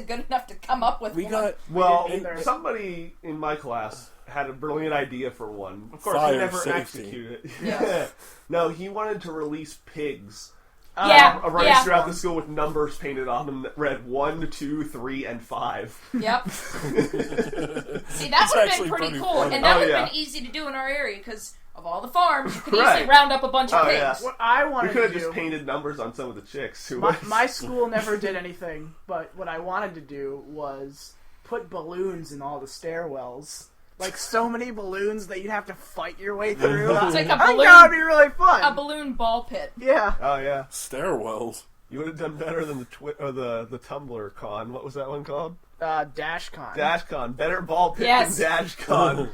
good enough to come up with We one. got... Well, didn't either. somebody in my class had a brilliant idea for one. Of course, Fire he never safety. executed it. Yes. No, he wanted to release pigs. Yeah, Running yeah. throughout the school with numbers painted on them that read 1, 2, 3, and 5. Yep. See, that It's would have actually been pretty pretty cool. funny. And that Oh, would have yeah. been easy to do in our area because of all the farms. You could Right. easily round up a bunch of Oh, yeah. pigs. What I We wanted could have to just do... painted numbers on some of the chicks. Who My school never did anything, but what I wanted to do was put balloons in all the stairwells. Like, so many balloons that you'd have to fight your way through. It's like a I think balloon, that would be really fun. a balloon ball pit. Yeah. Oh yeah, Stairwells. you would have done better than the Tumblr con. What was that one called? DashCon. DashCon. Better ball pit Yes. than DashCon.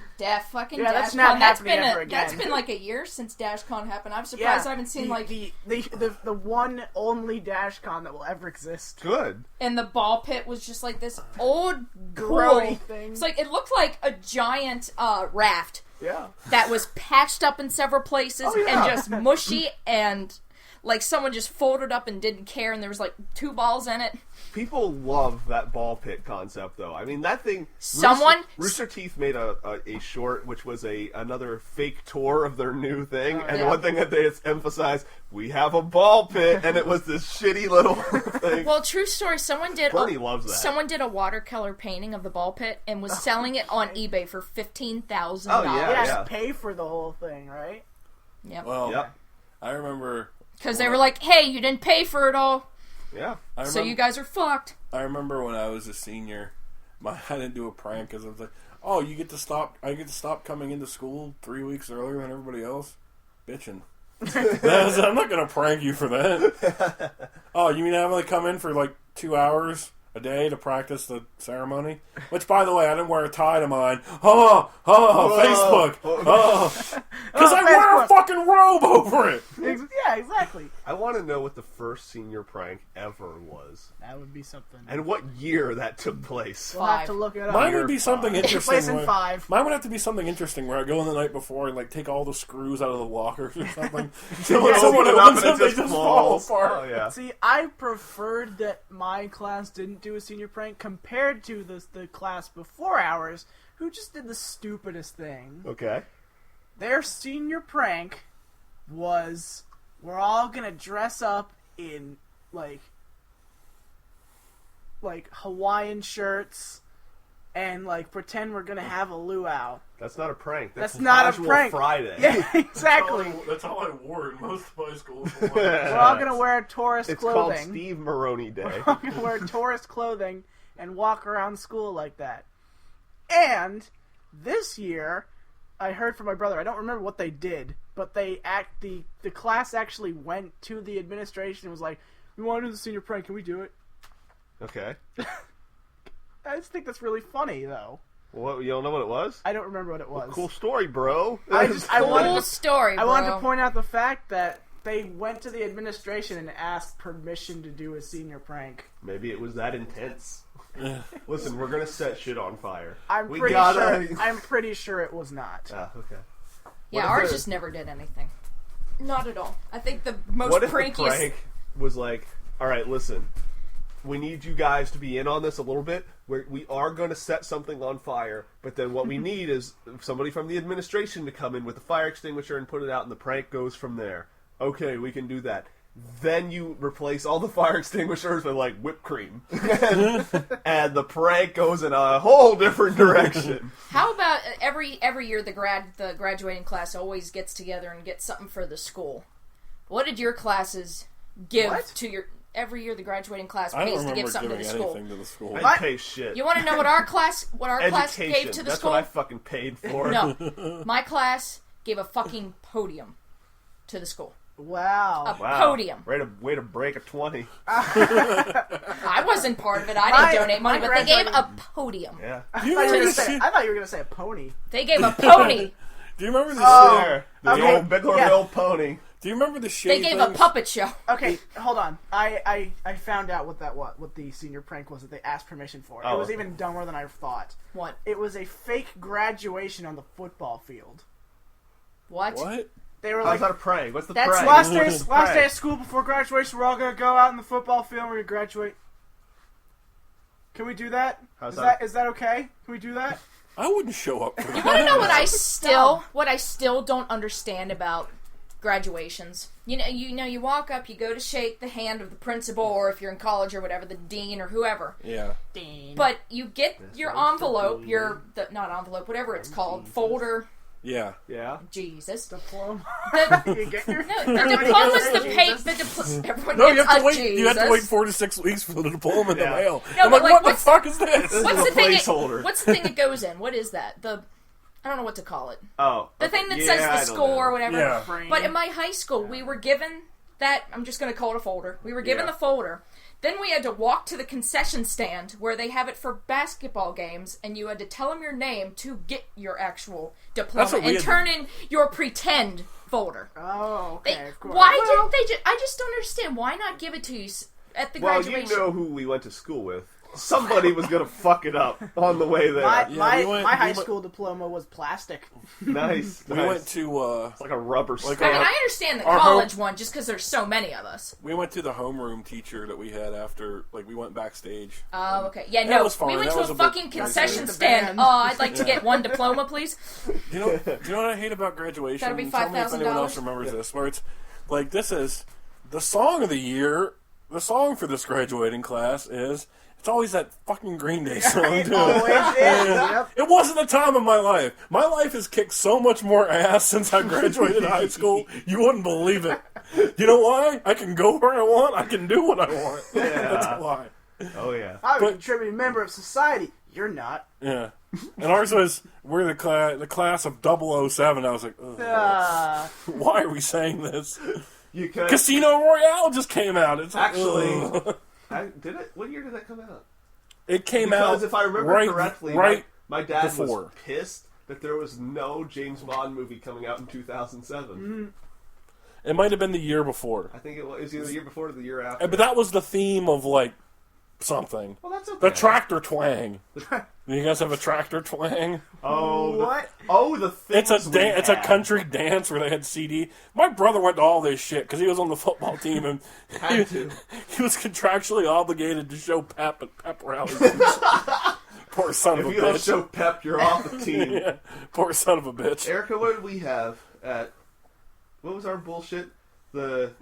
Fucking Yeah, that's DashCon. not That's happening been ever again. That's been like a year since DashCon happened. I'm surprised I haven't seen the one only DashCon that will ever exist. Good. and the ball pit was just like this old Grody pool. thing. It's like it looked like a giant raft Yeah. that was patched up in several places Oh, yeah. and just mushy and like someone just folded up and didn't care, and there was like 2 balls in it. People love that ball pit concept, though. I mean, that thing. Rooster Teeth made a short, which was another fake tour of their new thing, and one thing that they emphasized: we have a ball pit, and it was this shitty little thing. Well, true story. Someone did. Bernie loves that. Someone did a watercolor painting of the ball pit and was selling it on eBay for $15,000. Oh yeah, You pay for the whole thing, right? Yep. Well, I remember because they were like, "Hey, you didn't pay for it all." Yeah. So you guys are fucked. I remember when I was a senior, I didn't do a prank because I was like, "Oh, I get to stop coming into school 3 weeks earlier than everybody else." Bitching. I'm not gonna prank you for that. Oh, you mean I have to come in for like 2 hours a day to practice the ceremony? Which, by the way, I didn't wear a tie to mine. Facebook. Because I wear a fucking robe over it. Yeah, exactly. I want to know what the first senior prank ever was. That would be something. And what year that took place. We'll have to look it up. Mine would be something interesting. Place in 5. Mine would have to be something interesting where I go in the night before and like take all the screws out of the lockers or something. So when someone opens them, they just fall apart. Oh, yeah. See, I preferred that my class didn't do a senior prank compared to the class before ours, who just did the stupidest thing. Okay. Their senior prank was, we're all gonna dress up in like Hawaiian shirts and like pretend we're gonna have a luau. That's not a prank. That's not a Casual prank. Friday. Yeah, exactly. That's how I wore it in most of my schools. We're all gonna wear tourist It's clothing. called Steve Maroney Day. We're all gonna wear tourist clothing and walk around school like that. And this year, I heard from my brother, I don't remember what they did, but the class actually went to the administration and was like, "We want to do the senior prank, can we do it?" Okay. I just think that's really funny, though. What, you don't know what it was? I don't remember what it was. Cool story, bro. I wanted to point out the fact that they went to the administration and asked permission to do a senior prank. Maybe it was that intense. Listen, we're gonna set shit on fire. I'm pretty sure it was not. Ah, okay. Yeah, ours just never did anything. Not at all. I think the most what if prankiest... the prank was like, all right, listen, we need you guys to be in on this a little bit. We are going to set something on fire, but then what we need is somebody from the administration to come in with a fire extinguisher and put it out, and the prank goes from there. Okay, we can do that. Then you replace all the fire extinguishers with, like, whipped cream. and the prank goes in a whole different direction. How about every year the graduating class always gets together and gets something for the school? What did your classes give to your... Every year the graduating class pays to give something to the school. To the school. I didn't pay shit. You want to know what our class gave to the That's school? what I fucking paid for. No. My class gave a fucking podium to the school. Wow. Podium. Way to break a 20. I wasn't part of it. I didn't donate money, but they gave a podium. Yeah. I thought you were going to say a pony. They gave a pony. Do you remember the The old Big Old Pony. Do you remember the shit? They gave a puppet show. Okay, hold on. I found out what the senior prank was that they asked permission for. It was even dumber than I thought. What? It was a fake graduation on the football field. What? They were How's that a prank? What's the That's prank? Last day of school before graduation, we're all gonna go out in the football field. We're gonna graduate. Can we do that? Is that okay? Can we do that? I wouldn't show up for that. You want to know what I still don't understand about graduations? You know, you walk up, you go to shake the hand of the principal, or if you're in college or whatever, the dean or whoever. Yeah. Dean. But you get your envelope, not envelope, whatever it's called, folder. Yeah. Jesus. Diploma. The diploma's the paper. Everyone No, gets you have to wait 4 to 6 weeks for the diploma in the mail. No, I'm but like, what the fuck is this? What's the placeholder. What's the thing that goes in? What is that? I don't know what to call it. Oh. The thing that says the score or whatever. Yeah. But in my high school, we were given that, I'm just going to call it a folder. We were given the folder. Then we had to walk to the concession stand where they have it for basketball games, and you had to tell them your name to get your actual diploma and turn in your pretend folder. Oh, okay, of course. Why didn't they I just don't understand. Why not give it to you at the graduation? Well, you know who we went to school with. somebody was gonna fuck it up on the way there. My high school diploma was plastic. Nice. We went to it's like a rubber like stamp. I mean, I understand the Our college one just because there's so many of us. we went to the homeroom teacher that we had after, like, we went backstage. Oh, okay. Yeah, That no, was fun. we went That to was a a bit fucking nicer. concession The stand. band. Oh, I'd like to get one diploma, please. Do you know what I hate about graduation? That'd be Tell me if anyone else $5,000. remembers this. Where it's like, this is the song of the year. The song for this graduating class is. It's always that fucking Green Day song, It too. always is. Yep. It wasn't the time of my life. My life has kicked so much more ass since I graduated high school. You wouldn't believe it. You know why? I can go where I want. I can do what I want. Yeah. That's why. Oh yeah. I'm a But- contributing member of society. You're not. Yeah. And ours was, we're the class of 007. I was like, ugh, why are we saying this? You could Casino Royale just came out. It's like, actually. ugh. Did it? What year did that come out? It came out Because if I remember right, correctly, right my dad before. was pissed that there was no James Bond movie coming out in 2007. It might have been the year before. I think it was either the year before or the year after. But that was the theme of, like, something. Well, that's okay. The tractor twang. You guys have a tractor twang? Oh, What? The things It's a country dance where they had CD. My brother went to all this shit because he was on the football team and Had to. he was contractually obligated to show pep at pep rallies. Poor son If of a you don't bitch. show pep, you're off the team. Yeah, poor son of a bitch. Erica, what did we have at... What was our bullshit? The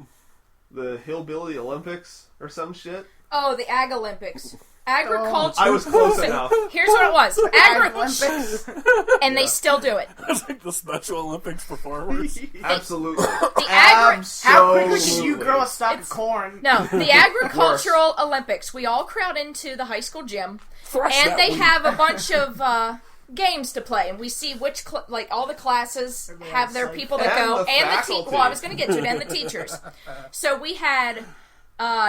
Hillbilly Olympics or some shit? Oh, the Ag Olympics. Agriculture. I was close enough. Here's what it was. Olympics. And they still do it. It was like the Special Olympics performers. Absolutely. How quickly can you grow a stalk of corn? No, the agricultural Olympics. We all crowd into the high school gym, Thresh and that they weed. have a bunch of games to play, and we see which like all the classes have their people that And go, the and the faculty. well, I was going to get to it, and the teachers. So we had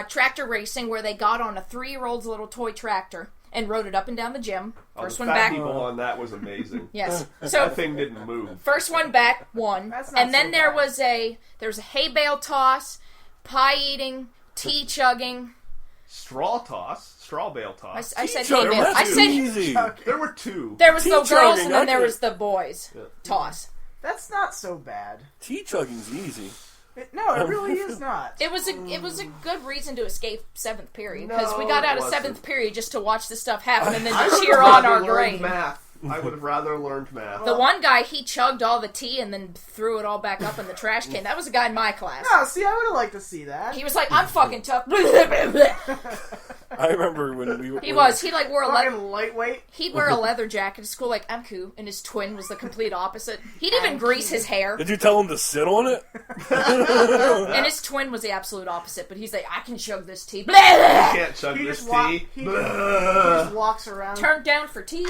tractor racing where they got on a 3-year-old's little toy tractor and rode it up and down the gym. First the one fat back. people on that was amazing. Yes. That So thing didn't move. first one back won, That's not and then so there bad. was a hay bale toss, pie eating, tea chugging. Straw bale toss. I said hay Chugging, bale. that's I said easy. There were two. there was the Tea girls chugging, and then I there could- was the boys toss. That's not so bad. Tea chugging's easy. No, it really is not. It was a good reason to escape 7th period because we No, got out it of wasn't. 7th period just to watch this stuff happen and then I to would cheer have on rather our learned grade. math. I would have rather learned math. The one guy, he chugged all the tea and then threw it all back up in the trash can. That was a guy in my class. No, see, I would have liked to see that. He was like, I'm fucking tough. I remember when we He was. He like wore a leather. Fucking lightweight. He'd wear a leather jacket to school, like, I'm cool. And his twin was the complete opposite. He'd even grease his hair. Did you tell him to sit on it? And his twin was the absolute opposite. But he's like, I can chug this tea. You can't chug He this just walk- tea. he Blah. just walks around. Turned down for tea.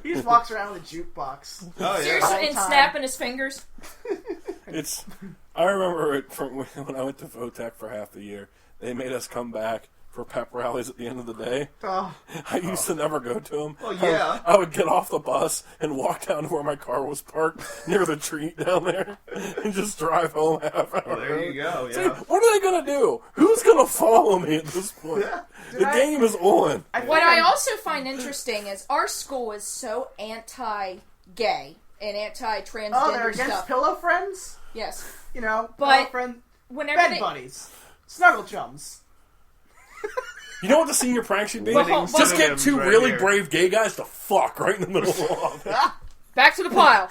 He just walks around with a jukebox. Oh, yeah. Seriously, and time. snapping his fingers. I remember it from when I went to Votech for half the year. They made us come back for pep rallies at the end of the day. Oh, I used to never go to them. Well, yeah. I would get off the bus and walk down to where my car was parked near the tree down there and just drive home half hour. Well, there you go, See, yeah. what are they going to do? Who's going to follow me at this point? The game is on. What I also find interesting is our school is so anti-gay and anti-transgender oh, they're against stuff. pillow friends? Yes. You know, But- pillow friend, Whenever bed they, buddies, snuggle chums. You know what the senior prank should be? Well, Just get synonyms two right really here. brave gay guys to fuck right in the middle of the office. back to the pile.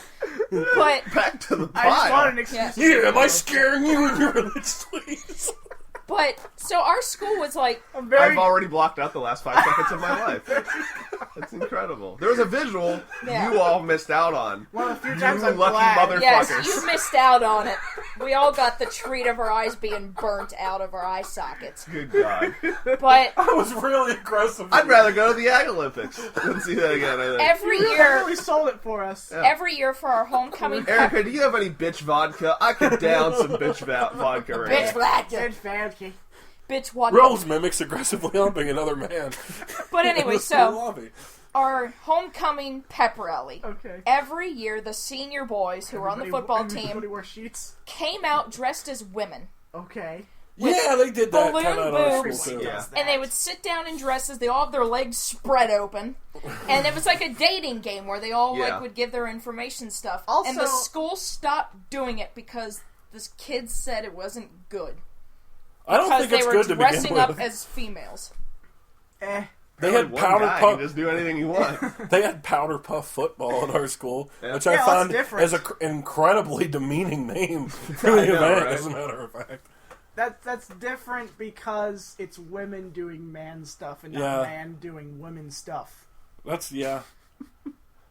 But Back to the I just pile. wanted an excuse. Yeah. Yeah, am I scaring you with your religious ways? so our school was like, I'm very. I've already blocked out the last 5 seconds of my life. That's incredible. There was a visual Yeah. you all missed out on. One of the few You times I'm lucky glad. motherfuckers. yes, you missed out on it. We all got the treat of our eyes being burnt out of our eye sockets. Good God. But I was really aggressive. I'd rather go to the Ag Olympics than see that again, I think. every You year, really sold it for us. every year for our homecoming Erica, do you have any bitch vodka? I could down some bitch vodka right bitch now. black, Good fancy. bitch what? Rowles mimics aggressively humping another man. But anyway, In the so lobby. our homecoming pep rally. Okay. Every year, the senior boys who were on the football Everybody team wore sheets. came out dressed as women. Okay. Yeah, they did that balloon kind of at boobs. school too. Yeah. And they would sit down in dresses. They all have their legs spread open, and it was like a dating game where they all Yeah. like would give their information stuff. Also- and the school stopped doing it because the kids said it wasn't good. I don't Because think it's they were good to begin dressing with. up as females. They had One powder guy puff. can just do anything you want. They had powder puff football in our school, which Yeah, I that's found different. as an incredibly demeaning name for the I know, event. right? As a matter of fact, That's different because it's women doing man stuff and not Yeah. man doing women stuff. that's yeah.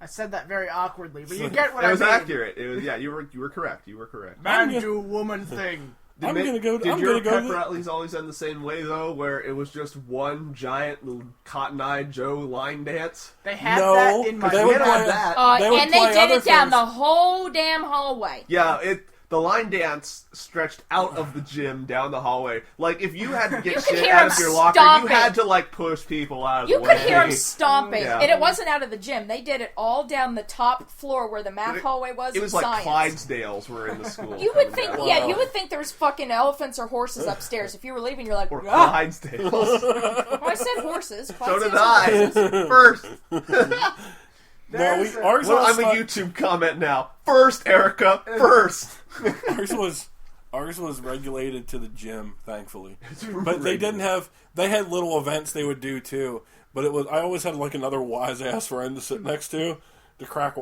I said that very awkwardly, but you get what It I was mean. accurate. It was you were correct. You were correct. Man I'm do woman thing. I'm gonna go. Did I'm your gonna go. pep rallies always end the same way though, where it was just one giant little Cotton-Eye Joe line dance? They had No, that in my they We would had play- that. They would And they play did other it down things. the whole damn hallway. Yeah, the line dance stretched out of the gym down the hallway. Like if you had to get You could shit hear out him of your locker, stomping. you had to like push people out of You the could way. hear them stomping, Yeah. and it wasn't out of the gym. They did it all down the top floor where the math hallway was. It was and like science. Clydesdales were in the school. You would coming think, down. yeah, you would think there was fucking elephants or horses upstairs. If you were leaving, you're like, Or ah. Clydesdales. Well, I said horses. So did Clydesdales are horses. I. First. No, ours Well, was I'm a YouTube comment now. First, Erica. First. ours was regulated to the gym, thankfully. But they didn't have. They had little events they would do too. But it was. I always had like another wise ass friend to sit next to crack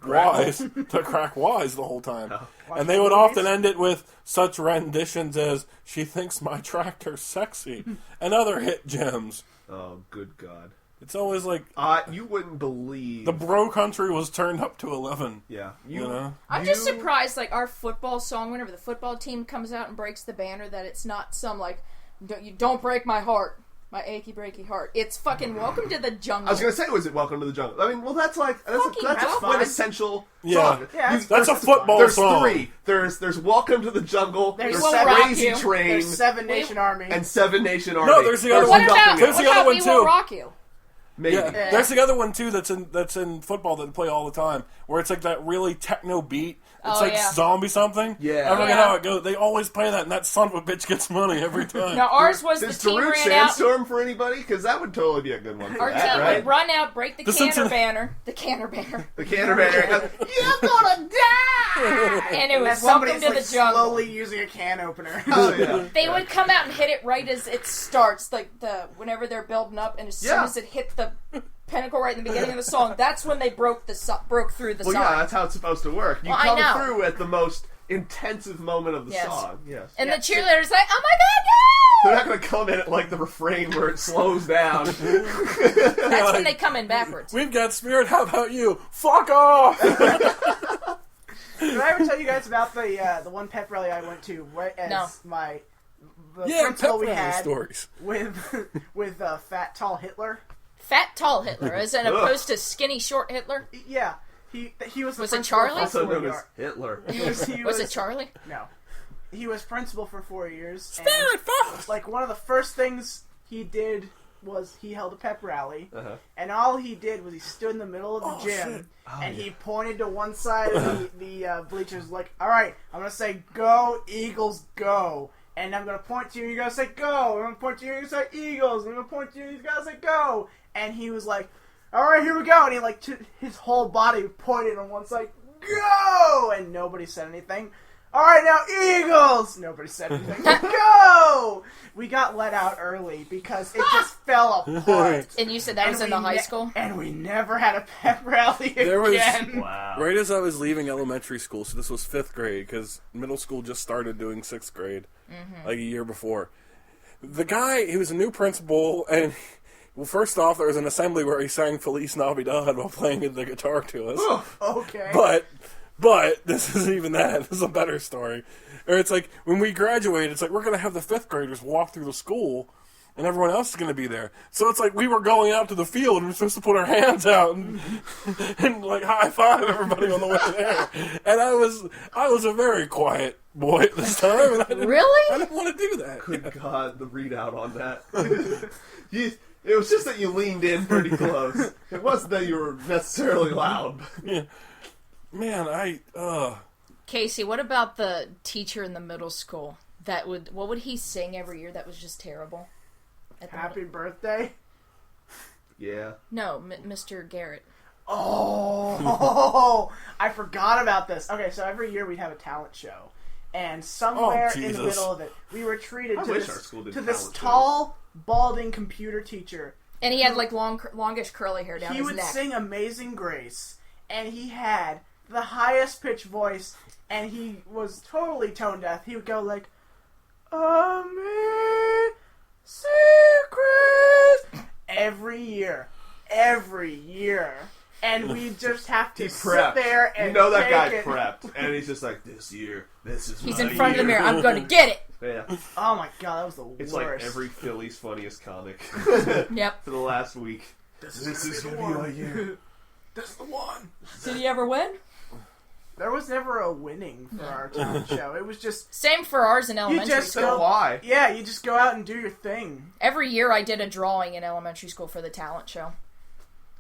wise to crack wise the whole time. And they would often end it with such renditions as "She thinks my tractor's sexy" and other hit gems. Oh, good God. It's always like You wouldn't believe. the bro country was turned up to 11. Yeah. You know. I'm just surprised, like, our football song, whenever the football team comes out and breaks the banner, that it's not some, like, you don't break my heart, my achy breaky heart. It's fucking Welcome to the Jungle. I was going to say, was it Welcome to the Jungle? I mean, well, that's a Fucking quintessential Yeah. song. Yeah, That's a football There's song. three. There's Welcome to the Jungle, There's there's We'll Rock Crazy You. Train, There's Seven Nation Army. and Seven Nation Army. No, there's the other what one. about, There's what the other about one, We too. Will Rock You? Maybe. Yeah. There's the other one too that's in football that they play all the time, where it's like that really techno beat. It's Oh, like yeah. zombie something. Yeah. I forget Yeah. how it goes. They always play that, and that son of a bitch gets money every time. Now, ours was the Is team Darude ran out. Sandstorm for anybody? Because that would totally be a good one for Our that, team right? would run out, break the The canner Cincinnati- banner. The canner banner. The Canterbury. You're gonna die! And it And was Welcome somebody's to like the Jungle. slowly using a can opener. Oh, yeah. They would come out and hit it right as it starts, like whenever they're building up, and as soon Yeah. as it hit the pinnacle right in the beginning of the song, that's when they broke through the Well, song. yeah, that's how it's supposed to work. You Well, I come know. through at the most intensive moment of the Yes. song. Yes. And Yeah. the cheerleaders like, "Oh my They're God, not going to come in at like the refrain where it slows down. no!" That's when they come in backwards. We've got spirit. How about you? Fuck off! Did I ever tell you guys about the one pep rally I went to? As No. the Yeah, principal pep we rally had stories. with fat tall Hitler. Fat, tall Hitler, as opposed to skinny, short Hitler. Yeah, he was the Was it principal Charlie? for Also 4 known as years. Hitler. He Was it Charlie? No, he was principal for 4 years. Spirit, fuck! Like one of the first things he did was he held a pep rally, Uh-huh. and all he did was he stood in the middle of the gym, shit. and he pointed to one side of the bleachers, like, "All right, I'm gonna say go Eagles, go." And I'm gonna point to you, and you're gonna say go. I'm gonna point to you, and you're gonna say Eagles. I'm gonna point to you, and you're gonna say go. And he was like, "All right, here we go." And he like his whole body pointed on one side, go, and nobody said anything. All right, now Eagles. Nobody said anything. Go. We got let out early because it just fell apart. And you said that was in the high school? And we never had a pep rally There was- again. Wow. Right as I was leaving elementary school, so this was 5th grade, because middle school just started doing 6th grade, like a year before. The guy, he was a new principal, and, well, first off, there was an assembly where he sang Feliz Navidad while playing the guitar to us. Okay. But this isn't even that. This is a better story. Or it's like, when we graduate, it's like, we're going to have the 5th graders walk through the school, and everyone else is going to be there. So it's like we were going out to the field, and we're supposed to put our hands out and like, high-five everybody on the way there. And I was a very quiet boy at this time, and I Really? didn't want to do that. Good God, the readout on that. It was just that you leaned in pretty close. It wasn't that you were necessarily loud. Yeah. Man, Casey, what about the teacher in the middle school that would... What would he sing every year that was just terrible? Happy birthday. Yeah. No, Mr. Garrett. Oh, I forgot about this. Okay, so every year we'd have a talent show, and somewhere in the middle of it, we were treated to this tall, balding computer teacher. And he had like longish curly hair down his neck. He would sing Amazing Grace, and he had the highest pitched voice, and he was totally tone deaf. He would go like, Amazing Grace, every year. And we just have to sit there and that guy prepped, and he's just like, this year, this is He's my in front year. of the mirror. I'm going to get it. Yeah. Oh my god, that was the worst. It's like every Philly's funniest comic. Yep. For the last week. This is gonna be my year. This is the one. Did he ever win? There was never a winning for our talent show. It was just... Same for ours in elementary school. So why? Yeah, you just go out and do your thing. Every year I did a drawing in elementary school for the talent show.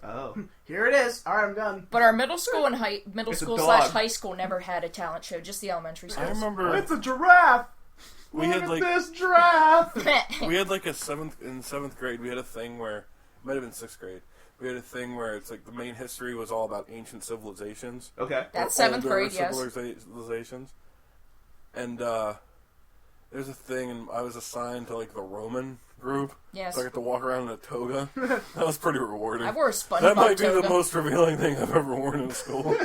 Oh. Here it is. Alright, I'm done. But our middle school and high school never had a talent show, just the elementary schools. I remember It's a giraffe! we Look had at like this giraffe! we had like in seventh grade. We had a thing where it might have been 6th grade. We had a thing where it's like the main history was all about ancient civilizations. Okay. That's Or 7th grade, yes. Civilizations. And there's a thing, and I was assigned to like the Roman group. Yes. So I got to walk around in a toga. That was pretty rewarding. I wore a SpongeBob That might be toga. the most revealing thing I've ever worn in school.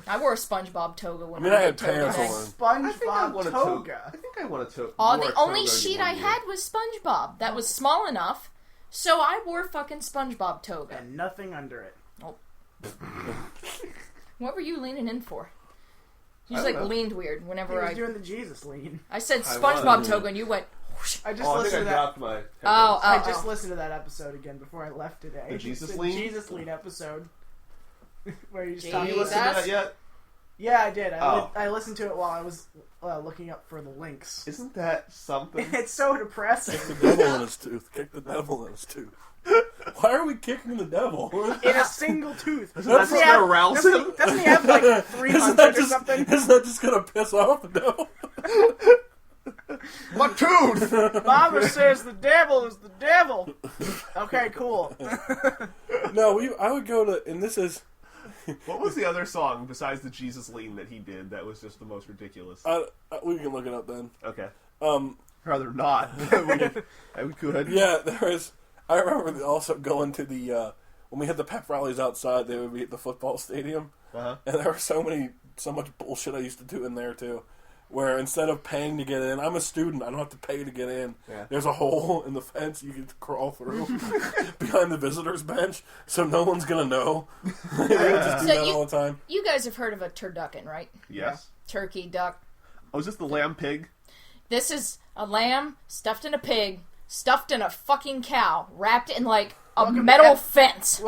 I wore a SpongeBob toga when I had did toga pants day. on. SpongeBob toga. I think I want a toga. The only sheet I had was SpongeBob. That was small enough, so I wore fucking SpongeBob toga. And nothing under it. Oh. What were you leaning in for? You I just don't know. leaned weird He whenever was doing the Jesus lean. I said I SpongeBob was. toga and you went whoosh. I just I think listened I to that. dropped my... Oh. I just listened to that episode again before I left today. The Jesus The lean? Jesus lean episode. Where you just Jesus. talk Have you listened to that yet? Yeah, I did. Oh. I listened to it while I was looking up for the links. Isn't that something? It's so depressing. Kick the devil in his tooth. Kick the devil in his tooth. Why are we kicking the devil? In a single tooth. That's he not have- arouse doesn't him? he, doesn't he have like 300 or something? Isn't that just gonna piss off the devil? My tooth! Mama says the devil is the devil. Okay, cool. No, I would go to, and this is, What was the other song besides the Jesus lean that he did that was just the most ridiculous? we can look it up then. Okay. Um, Rather not. we could. yeah, there is. I remember also going to the when we had the pep rallies outside. They would be at the football stadium, Uh-huh. and there was so much bullshit I used to do in there too. Where instead of paying to get in, I'm a student. I don't have to pay to get in. Yeah. There's a hole in the fence you can crawl through behind the visitors bench, so no one's gonna know. They would just do So that all the time. You guys have heard of a turducken, right? Yes. Turkey, duck. Oh, is this the lamb pig? This is a lamb stuffed in a pig, stuffed in a fucking cow, wrapped in like a Welcome to metal fence.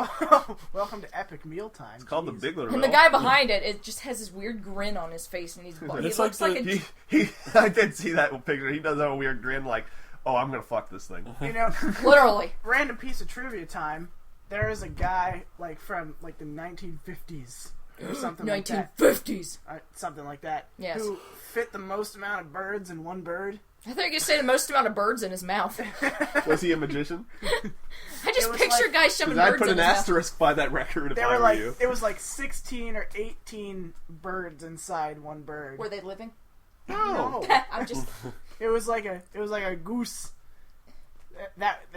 Welcome to Epic Mealtime. It's called the Big Little. And the guy behind it just has this weird grin on his face, and he It's looks like like a... He I did see that picture. He does have a weird grin like, oh, I'm going to fuck this thing. You know, Literally. random piece of trivia time. There is a guy like from like the 1950s or something like that. 1950s. Something like that. Yes. Who fit the most amount of birds in one bird. I thought you were going to say the most amount of birds in his mouth. Was he a magician? I just It was picture like- guys shoving Because I'd birds put in an his mouth. asterisk by that record if They I were were like you. it was like 16 or 18 birds inside one bird. Were they living? No. I'm just... It was like a goose.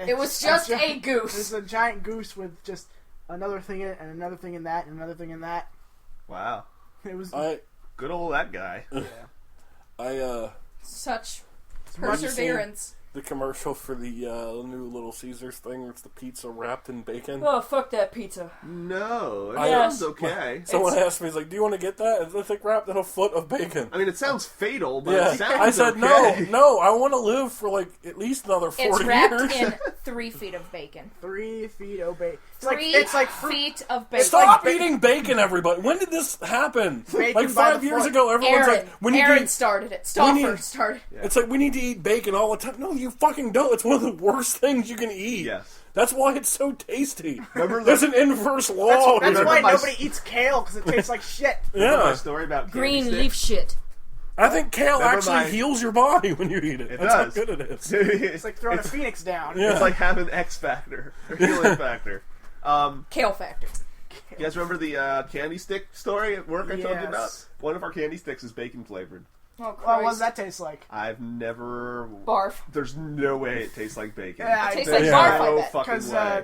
It was just a It was goose. a giant goose with just another thing in it and another thing in that and another thing in that. Wow. It was Good old that guy. Such much perseverance. The commercial for the new Little Caesars thing where it's the pizza wrapped in bacon. Oh, fuck that pizza. No, it Yes. sounds okay. Someone asked me, he's like, do you want to get that? It's like wrapped in a foot of bacon. I mean, it sounds fatal, but Yeah, it sounds I said, okay. no, I want to live for like at least another 40 It's wrapped years. in 3 feet of bacon. 3 feet of bacon. It's like fruit. feet of bacon. Stop eating bacon, everybody. When did this happen? Bacon Like by 5 the years foot. ago, everyone's Aaron, like, we need to Aaron eat. started it. we Stoffer need- started. It's like, we need to eat bacon all the time. No, you fucking don't. It's one of the worst things you can eat. Yes. That's why it's so tasty. Remember There's an inverse law. That's Remember why my- nobody eats kale because it tastes like shit. Remember my Yeah. story about Green candy leaf sticks? shit. I think kale Never actually mind. heals your body when you eat it. It That's how does. good it is. It's like throwing a phoenix down. Yeah. It's like having X Factor, or healing factor. Kale factor. You guys remember the candy stick story at work I told you about? Yes. One of our candy sticks is bacon flavored. Oh, Christ. Well, what does that taste like? I've never... Barf. There's no way it tastes like bacon. Yeah, It tastes There's like Yeah. barf, I no bet. fucking Because way.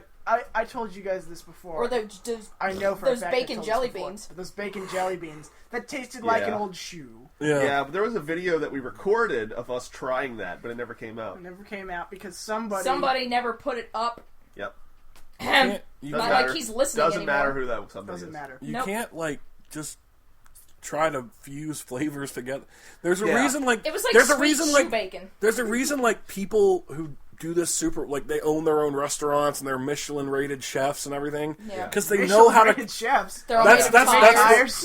I told you guys this before. Or those I know for a those fact I bacon told jelly this before, beans. but those bacon jelly beans that tasted like an Yeah. old shoe. Yeah, but there was a video that we recorded of us trying that, but it never came out. It never came out because somebody never put it up. Yep. Not You Doesn't like matter. he's listening Doesn't anymore. matter who that somebody doesn't is. matter. You Nope. can't like just try to fuse flavors together. There's a Yeah. reason like It was like there's a sweet reason shoe like bacon. there's a reason like people who do this super like they own their own restaurants and they're Michelin rated chefs and everything Yeah. because they know how to. Michelin-rated chefs. They're all That's made of tires.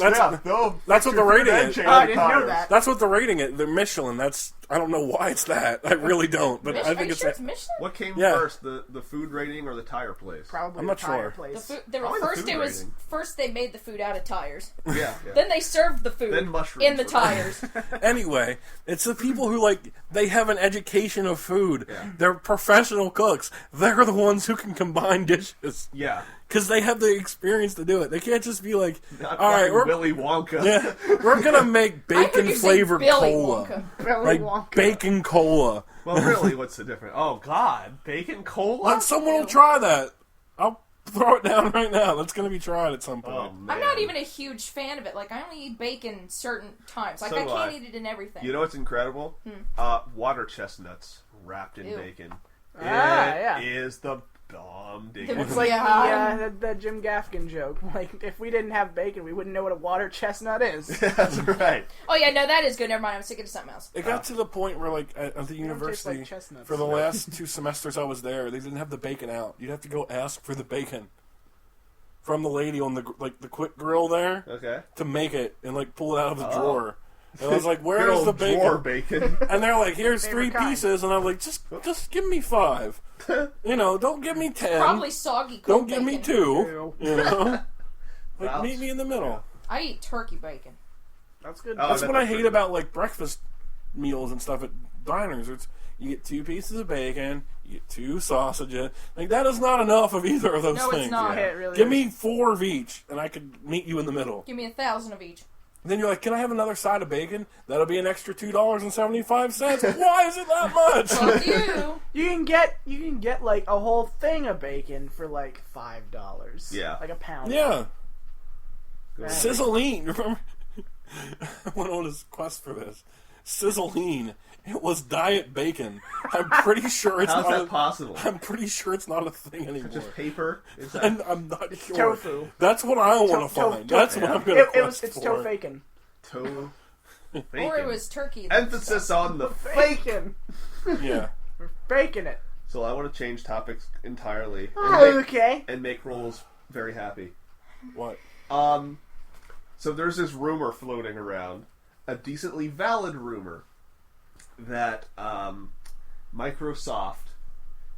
that's what the rating is. I didn't know that. That's what the rating is. The Michelin. That's I don't know why it's that. I really don't. But I Are think you it's sure that. it's Michelin? What came Yeah. first, the food rating or the tire place? Probably I'm not the tire sure. The place. food, Probably the food rating. first they made the food out of tires. Yeah. Then they served the food Then mushrooms in the were- tires. Anyway, it's the people who like they have an education of food. Yeah. They're professional cooks. They're the ones who can combine dishes Yeah. because they have the experience to do it. They can't just be like, Not all right, fucking we're Willy Wonka. yeah, we're gonna make I heard bacon you say flavored Billy cola, Wonka. Willy like Wonka. bacon cola. Well, really, what's the difference? Oh, God. Bacon cola? Let someone will try that. I'll throw it down right now. That's gonna be tried at some point. Oh, man. I'm not even a huge fan of it. Like I only eat bacon certain times. Like So I do can't I. eat it in everything. You know what's incredible? Water chestnuts wrapped in Ew. bacon. Yeah. It is the bomb. It's like the Jim Gaffigan joke. Like, if we didn't have bacon, we wouldn't know what a water chestnut is. That's right. Oh yeah, no, that is good. Never mind. I was thinking of something else. It got to the point where, like, at the don't taste university, like chestnuts. for the last 2 semesters I was there, they didn't have the bacon out. You'd have to go ask for the bacon from the lady on the quick grill there Okay. to make it and like pull it out of the drawer. And I was like, Good "Where's old the bacon?" drawer bacon. And they're like, "Here's Favorite 3 kind. pieces," and I'm like, "Just give me 5. You know, don't give me 10. Probably soggy. Don't cold give me bacon. 2. You know, like Wow. meet me in the middle." I eat turkey bacon. That's good. Oh, That's that- what I that's hate pretty about like breakfast meals and stuff at diners. It's you get 2 pieces of bacon, you get 2 sausages. Like that is not enough of either of those No, it's things. not. Yeah, it really Give is. me 4 of each, and I could meet you in the middle. Give me 1,000 of each. Then you're like, "Can I have another side of bacon? That'll be an extra $2.75. Why is it that much? Fuck you. You can get like a whole thing of bacon for like $5. Yeah. Like a pound. Yeah, Right. Sizzling. Remember, I went on his quest for this. Sizzling. It was diet bacon. I'm pretty sure it's How's not. that possible? I'm pretty sure it's not a thing anymore. Just paper? Is that... And I'm not sure. tofu. That's what I want to To- find. to- That's what I'm going to quest It's for. tofaken. toe? Bacon. Or it was turkey. Emphasis on the Bacon. Yeah. We're baking it. So I want to change topics entirely Oh, okay. and make Rowles very happy. What? So there's this rumor floating around, a decently valid rumor, that Microsoft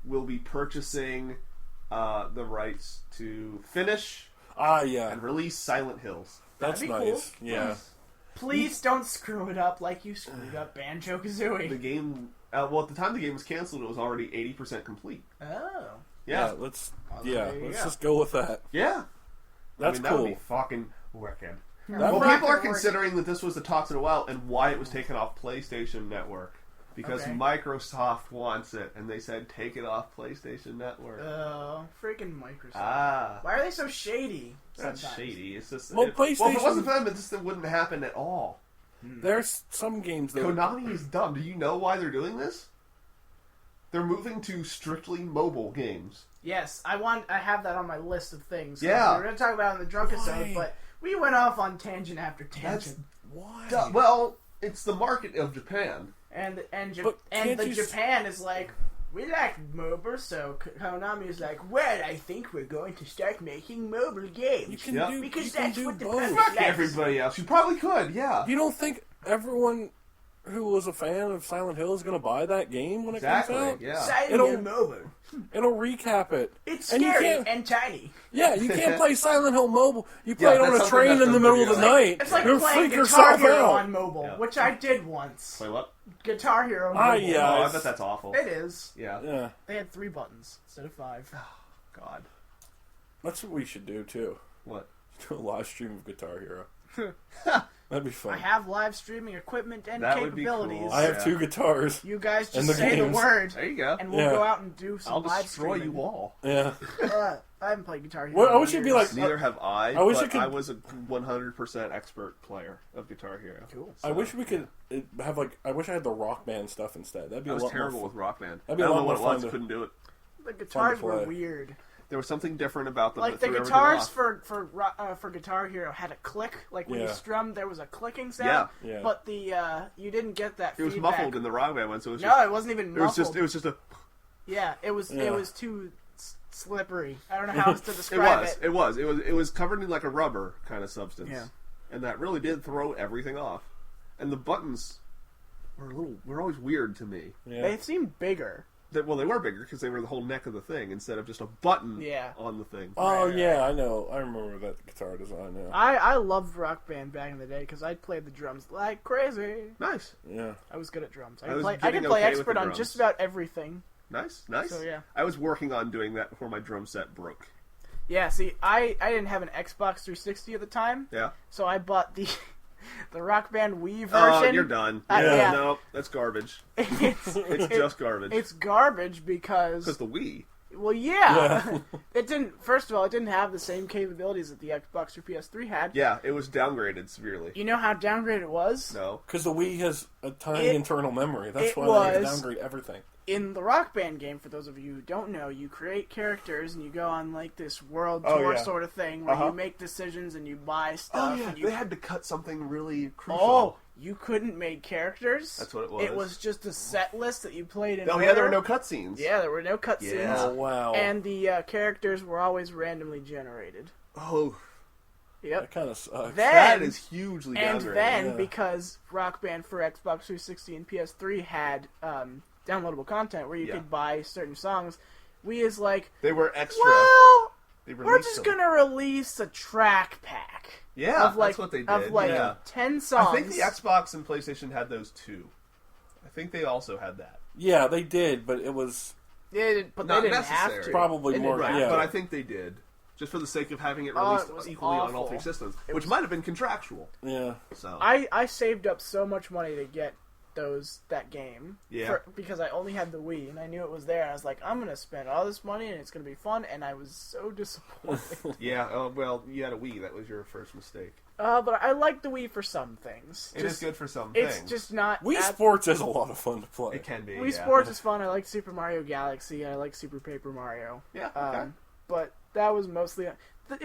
will be purchasing the rights to finish Ah, yeah. and release Silent Hills. That's That'd be nice. cool. Yeah. Please don't screw it up like you screwed up The Banjo-Kazooie. game, well, at the time the game was canceled, it was already 80% complete. Oh. Yeah. Let's. Well, Yeah. there you Let's go. just go with that. Yeah. That's That cool. would be fucking wicked. That Well, would- people are considering that this was the talks in a while and why it was taken off PlayStation Network. Because Okay. Microsoft wants it, and they said, take it off PlayStation Network. Oh, freaking Microsoft. Ah. Why are they so shady? That's sometimes? shady. It's just... Well, well, if it PlayStation- wasn't for them, this wouldn't happen at all. There's some games that. Konami is dumb. Do you know why they're doing this? They're moving to strictly mobile games. Yes, I have that on my list of things. Yeah. We were going to talk about it in the drunk episode, Why? but we went off on tangent after That's... tangent. Why? Well, it's the market of Japan. And But can't the you Japan is like, we like mobile, so Konami is like, well, I think we're going to start making mobile games. You can Yep. do. Because you can that's do what the both. perfect- Fuck Yes. everybody else. You probably could, yeah. You don't think everyone who was a fan of Silent Hill is going to buy that game when it comes out. Yeah. Silent Mobile. It'll recap it. It's And you scary can't- and tiny. Yeah, you can't play Silent Hill mobile. You play it that's on a something train that's in the done middle of the pretty night. It's like You'll playing freak Guitar yourself Hero out. on mobile, Yeah. which I did once. Play what? Guitar Hero. Ah, mobile. yeah. Oh, I bet that's awful. It is. Yeah. Yeah, They had 3 buttons instead of 5. God. that's what we should do too. What? Do a live stream of Guitar Hero. That'd be fun. I have live streaming equipment and That would be capabilities. cool. I have Yeah. 2 guitars. You guys And just the say the games. word, There you go. and we'll Yeah. go out and do some I'll live destroy streaming. you all. Yeah. I haven't played Guitar Hero. Well, I in wish it'd be years. like- Neither have I. I wish but it could- I was a 100% expert player of Guitar Hero. Cool. I wish we could have I wish I had the Rock Band stuff instead. That'd be I a was lot terrible more with Rock Band. That'd be I a don't lot know what more it was. fun to- Couldn't do it. The guitars were play. weird. There was something different about them. Like that the threw everything guitars off. for Guitar Hero had a click. Like when you Yeah. strummed, there was a clicking sound. Yeah. Yeah. But the you didn't get that. It was feedback. muffled in the Rock Band one, so it was No, just, it wasn't even it was muffled. just a. Yeah, it was Yeah. too slippery. I don't know how else to describe it. It was covered in like a rubber kind of substance. Yeah. And that really did throw everything off. And the buttons were always weird to me. Yeah. They seemed bigger. They were bigger because they were the whole neck of the thing instead of just a button Yeah. on the thing. Oh Right. yeah, I know. I remember that guitar design. Yeah. I loved Rock Band back in the day because I played the drums like crazy. Nice, Yeah. I was good at drums. I was I getting could play okay with expert the on drums. just about everything. nice. So, yeah. I was working on doing that before my drum set broke. Yeah, see, I didn't have an Xbox 360 at the time, Yeah. so I bought the the Rock Band Wii version. Oh, you're done. Yeah. No, that's garbage. It's It's just garbage. it's garbage because Because the Wii. well, yeah, it didn't. First of all, it didn't have the same capabilities that the Xbox or PS3 had. Yeah, it was downgraded severely. You know how downgraded it was? No. Because the Wii has a tiny It- internal memory. That's it why they was- downgrade everything. In the Rock Band game, for those of you who don't know, you create characters and you go on like this world Oh, tour yeah. sort of thing where Uh-huh. you make decisions and you buy stuff. And you They had to cut something really crucial. Oh, you couldn't make characters. That's what it was. It was just a set list that you played in. Oh, yeah, there were order. no cutscenes. Yeah, there were no cutscenes. Yeah. Oh wow. And the characters were always randomly generated. Oh, Yep. that kind of sucks. Then, that is hugely and downgraded. then yeah. because Rock Band for Xbox 360 and PS3 had downloadable content where you Yeah. could buy certain songs, we is like, They were extra. well, They we're released just them. gonna release a track pack. Yeah, of like, that's what they did. Of like yeah. 10 songs. I think the Xbox and PlayStation had those too. I think they also had that. Yeah, they did, but it was But Not they didn't have necessary. to. probably They more. didn't have Yeah, to. But I think they did. Just for the sake of having it Oh, released it was equally on all awful. 3 systems. It Which was- might have been contractual. yeah. So I saved up so much money to get that game. Yeah. Because I only had the Wii and I knew it was there and I was like, I'm gonna spend all this money and it's gonna be fun, and I was so disappointed. yeah, well, you had a Wii. That was your first mistake. But I like the Wii for some things. It is good for some It's things. just not Wii at- Sports is a lot of fun to play. It can be. Wii yeah. Sports is fun. I like Super Mario Galaxy. I like Super Paper Mario. Yeah. Okay. But that was mostly it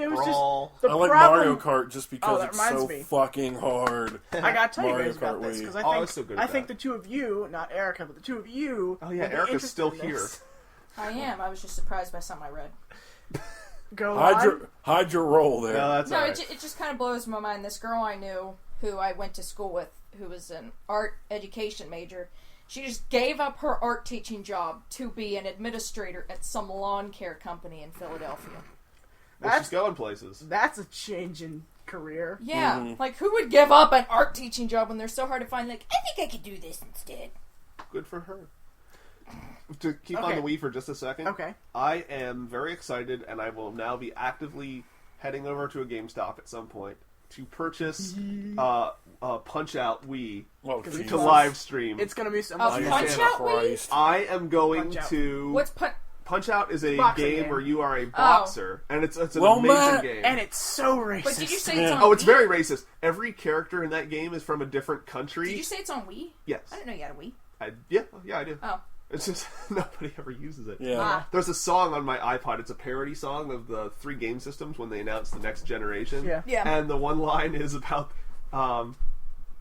was Brawl. just the I like problem. Mario Kart just because that it's reminds so me. fucking hard. I gotta tell you Mario guys about Kart this Wii. because I Oh, I think was so good I at think that. the two of you, not Erica, but the two of you. Oh yeah, will be Erica's still interested in here. this. I am. I was just surprised by something I read. Go on. Hide your roll there. No, that's No, all right. it just kind of blows my mind. This girl I knew, who I went to school with, who was an art education major, she just gave up her art teaching job to be an administrator at some lawn care company in Philadelphia. Well, she's going places. That's a change in career. Yeah, Mm-hmm. like who would give up an art teaching job when they're so hard to find? Like, I think I could do this instead. Good for her. To keep on Okay. the Wii for just a second. Okay. I am very excited, and I will now be actively heading over to a GameStop at some point to purchase Punch Out Wii Oh, Because Jesus. to live stream. It's gonna be so Oh, much Jesus fun. Punch Out Wii? Christ. I am going Punch Out. to What's Punch Out is a Boxing game game. where you are a boxer, and it's an Well, amazing Matt- game. And it's so racist. But did you say Yeah. it's on Oh, it's Wii? very racist. Every character in that game is from a different country. Did you say it's on Wii? Yes. I didn't know you had a Wii. Yeah, I do. Oh. It's just nobody ever uses it. Yeah. Ah. There's a song on my iPod. It's a parody song of the 3 game systems when they announced the next generation. Yeah. Yeah. And the one line is about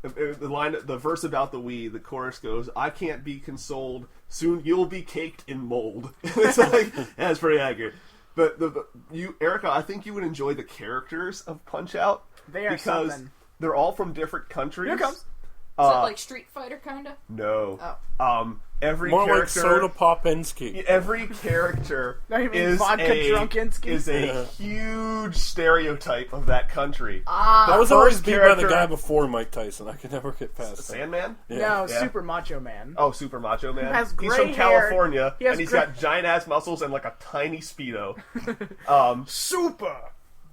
the verse about the Wii. The chorus goes, "I can't be consoled. Soon you'll be caked in mold." It's like that's pretty accurate. But you, Erica, I think you would enjoy the characters of Punch Out They are because something. they're all from different countries. Here it comes. Is it like Street Fighter, kind of? No. Oh. Every More like character, Soda Popinski. every character Now you mean is vodka drunkinsky? is a huge stereotype of that country. I was always first beat by the character- guy before Mike Tyson. I could never get past that. Sandman? No, Yeah. Super Macho Man. Oh, Super Macho Man. has He's gray from hair. California, He has and he's gray- got giant ass muscles and like a tiny speedo. Super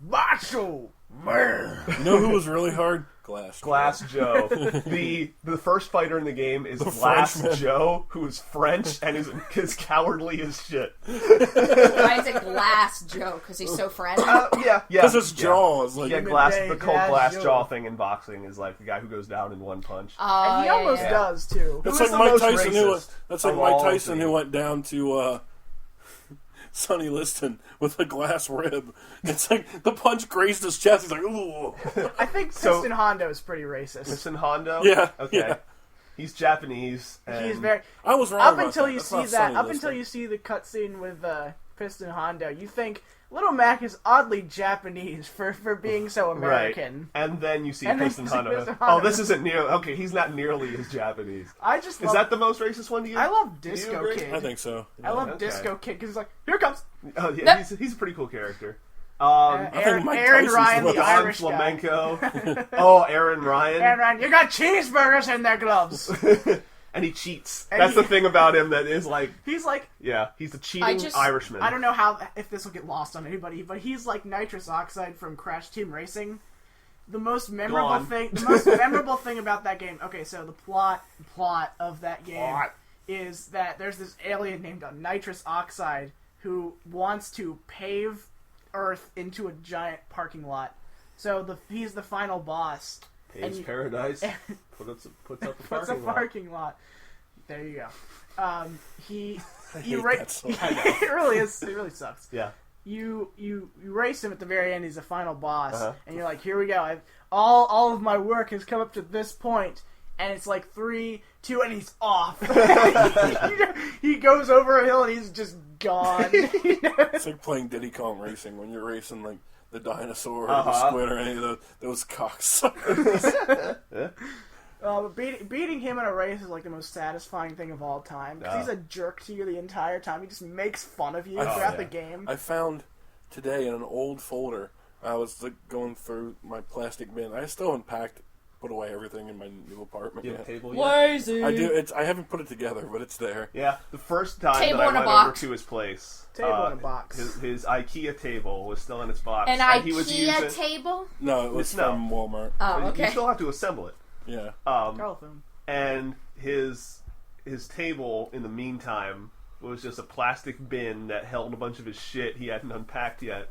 Macho Man. You know who was really hard? Glass Joe. The first fighter in the game is Glass Frenchman. Joe, who is French and is cowardly as shit. Why is it Glass Joe? Because he's so friendly? Yeah. Because his jaw is like... Yeah, the cold glass jaw thing in boxing is like the guy who goes down in one punch. And he almost yeah. does, too. That's Who is like the Mike most Tyson. racist That's like of Mike all Tyson three? who went down to Sonny Liston with a glass rib. It's like the punch grazed his chest. He's like, ooh. I think Piston Hondo is pretty racist. Piston Hondo? Yeah, Okay. yeah. He's Japanese. And He's very... I was wrong Up about until that. you That's see not that, Sonny up Liston. until you see the cutscene with Piston Hondo, you think Little Mac is oddly Japanese for being so American. Right. And then you see And then Piston you see Hondo. Piston Oh, Hondo. this isn't near. Okay, he's not nearly as Japanese. I just Is love, that the most racist one to you? I love Do you Disco agree? Kid. I think so. I love Okay. Disco Kid because he's like, here it comes. Oh, yeah, Yep. he's a pretty cool character. I think Aaron, Mike Aaron Tyson's Ryan, the the Don Irish guy. Flamenco. Oh, Aaron Ryan. Aaron Ryan, you got cheeseburgers in their gloves. And he cheats. And That's he- the thing about him that is like, He's like, yeah, he's a cheating Irishman. I don't know how if this will get lost on anybody, but he's like nitrous oxide from Crash Team Racing. The most memorable thing about that game. Okay, so the plot of that game is that there's this alien named Nitrous Oxide who wants to pave Earth into a giant parking lot. So he's the final boss. Paves Paradise. Puts up the Puts a parking lot. parking lot. There you go. hate You that song. it really is. It really sucks. Yeah. You race him at the very end. He's the final boss, Uh-huh. and you're like, here we go. All of my work has come up to this point, and it's like 3, 2, and he's off. He goes over a hill and he's just gone. It's like playing Diddy Kong Racing when you're racing like the dinosaur or the squid or any of those cocksuckers. But beating him in a race is like the most satisfying thing of all time because he's a jerk to you the entire time. He just makes fun of you throughout the game. I found today in an old folder. I was like going through my plastic bin. I still unpacked, put away everything in my new apartment. You have a table yet? Lazy. I do. I haven't put it together, but it's there. Yeah, the first time Table that I in a went box. over to his place, Table in a box. his IKEA table was still in its box. An and he was IKEA using, table? No, it was No. from Walmart. Oh, You okay. still have to assemble it. Yeah. Telephone. And his table, in the meantime, was just a plastic bin that held a bunch of his shit he hadn't unpacked yet.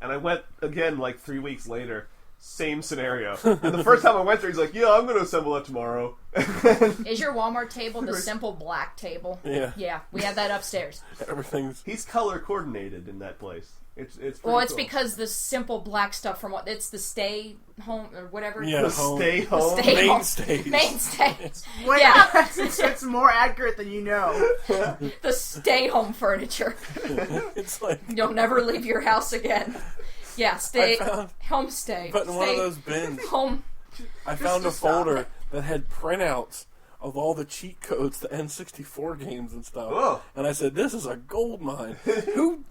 And I went again like 3 weeks later. Same scenario. And the first time I went there, he's like, "Yeah, I'm going to assemble that tomorrow." Is your Walmart table the simple black table? Yeah. Yeah, we have that upstairs. Everything's. He's color coordinated in that place. It's pretty Well, it's cool. because the simple black stuff from what it's the stay home or whatever. Yeah. The home. stay home. Stay home. Mainstays. Mainstay. Wait, Yeah. it's more accurate than you know. The stay home furniture. It's like You'll never leave your house again. Yeah, stay I found- homestay. put in one Stay of those bins. home. I found a to stop. folder that had printouts of all the cheat codes to N64 games and stuff. Whoa. And I said, "This is a gold mine." Who?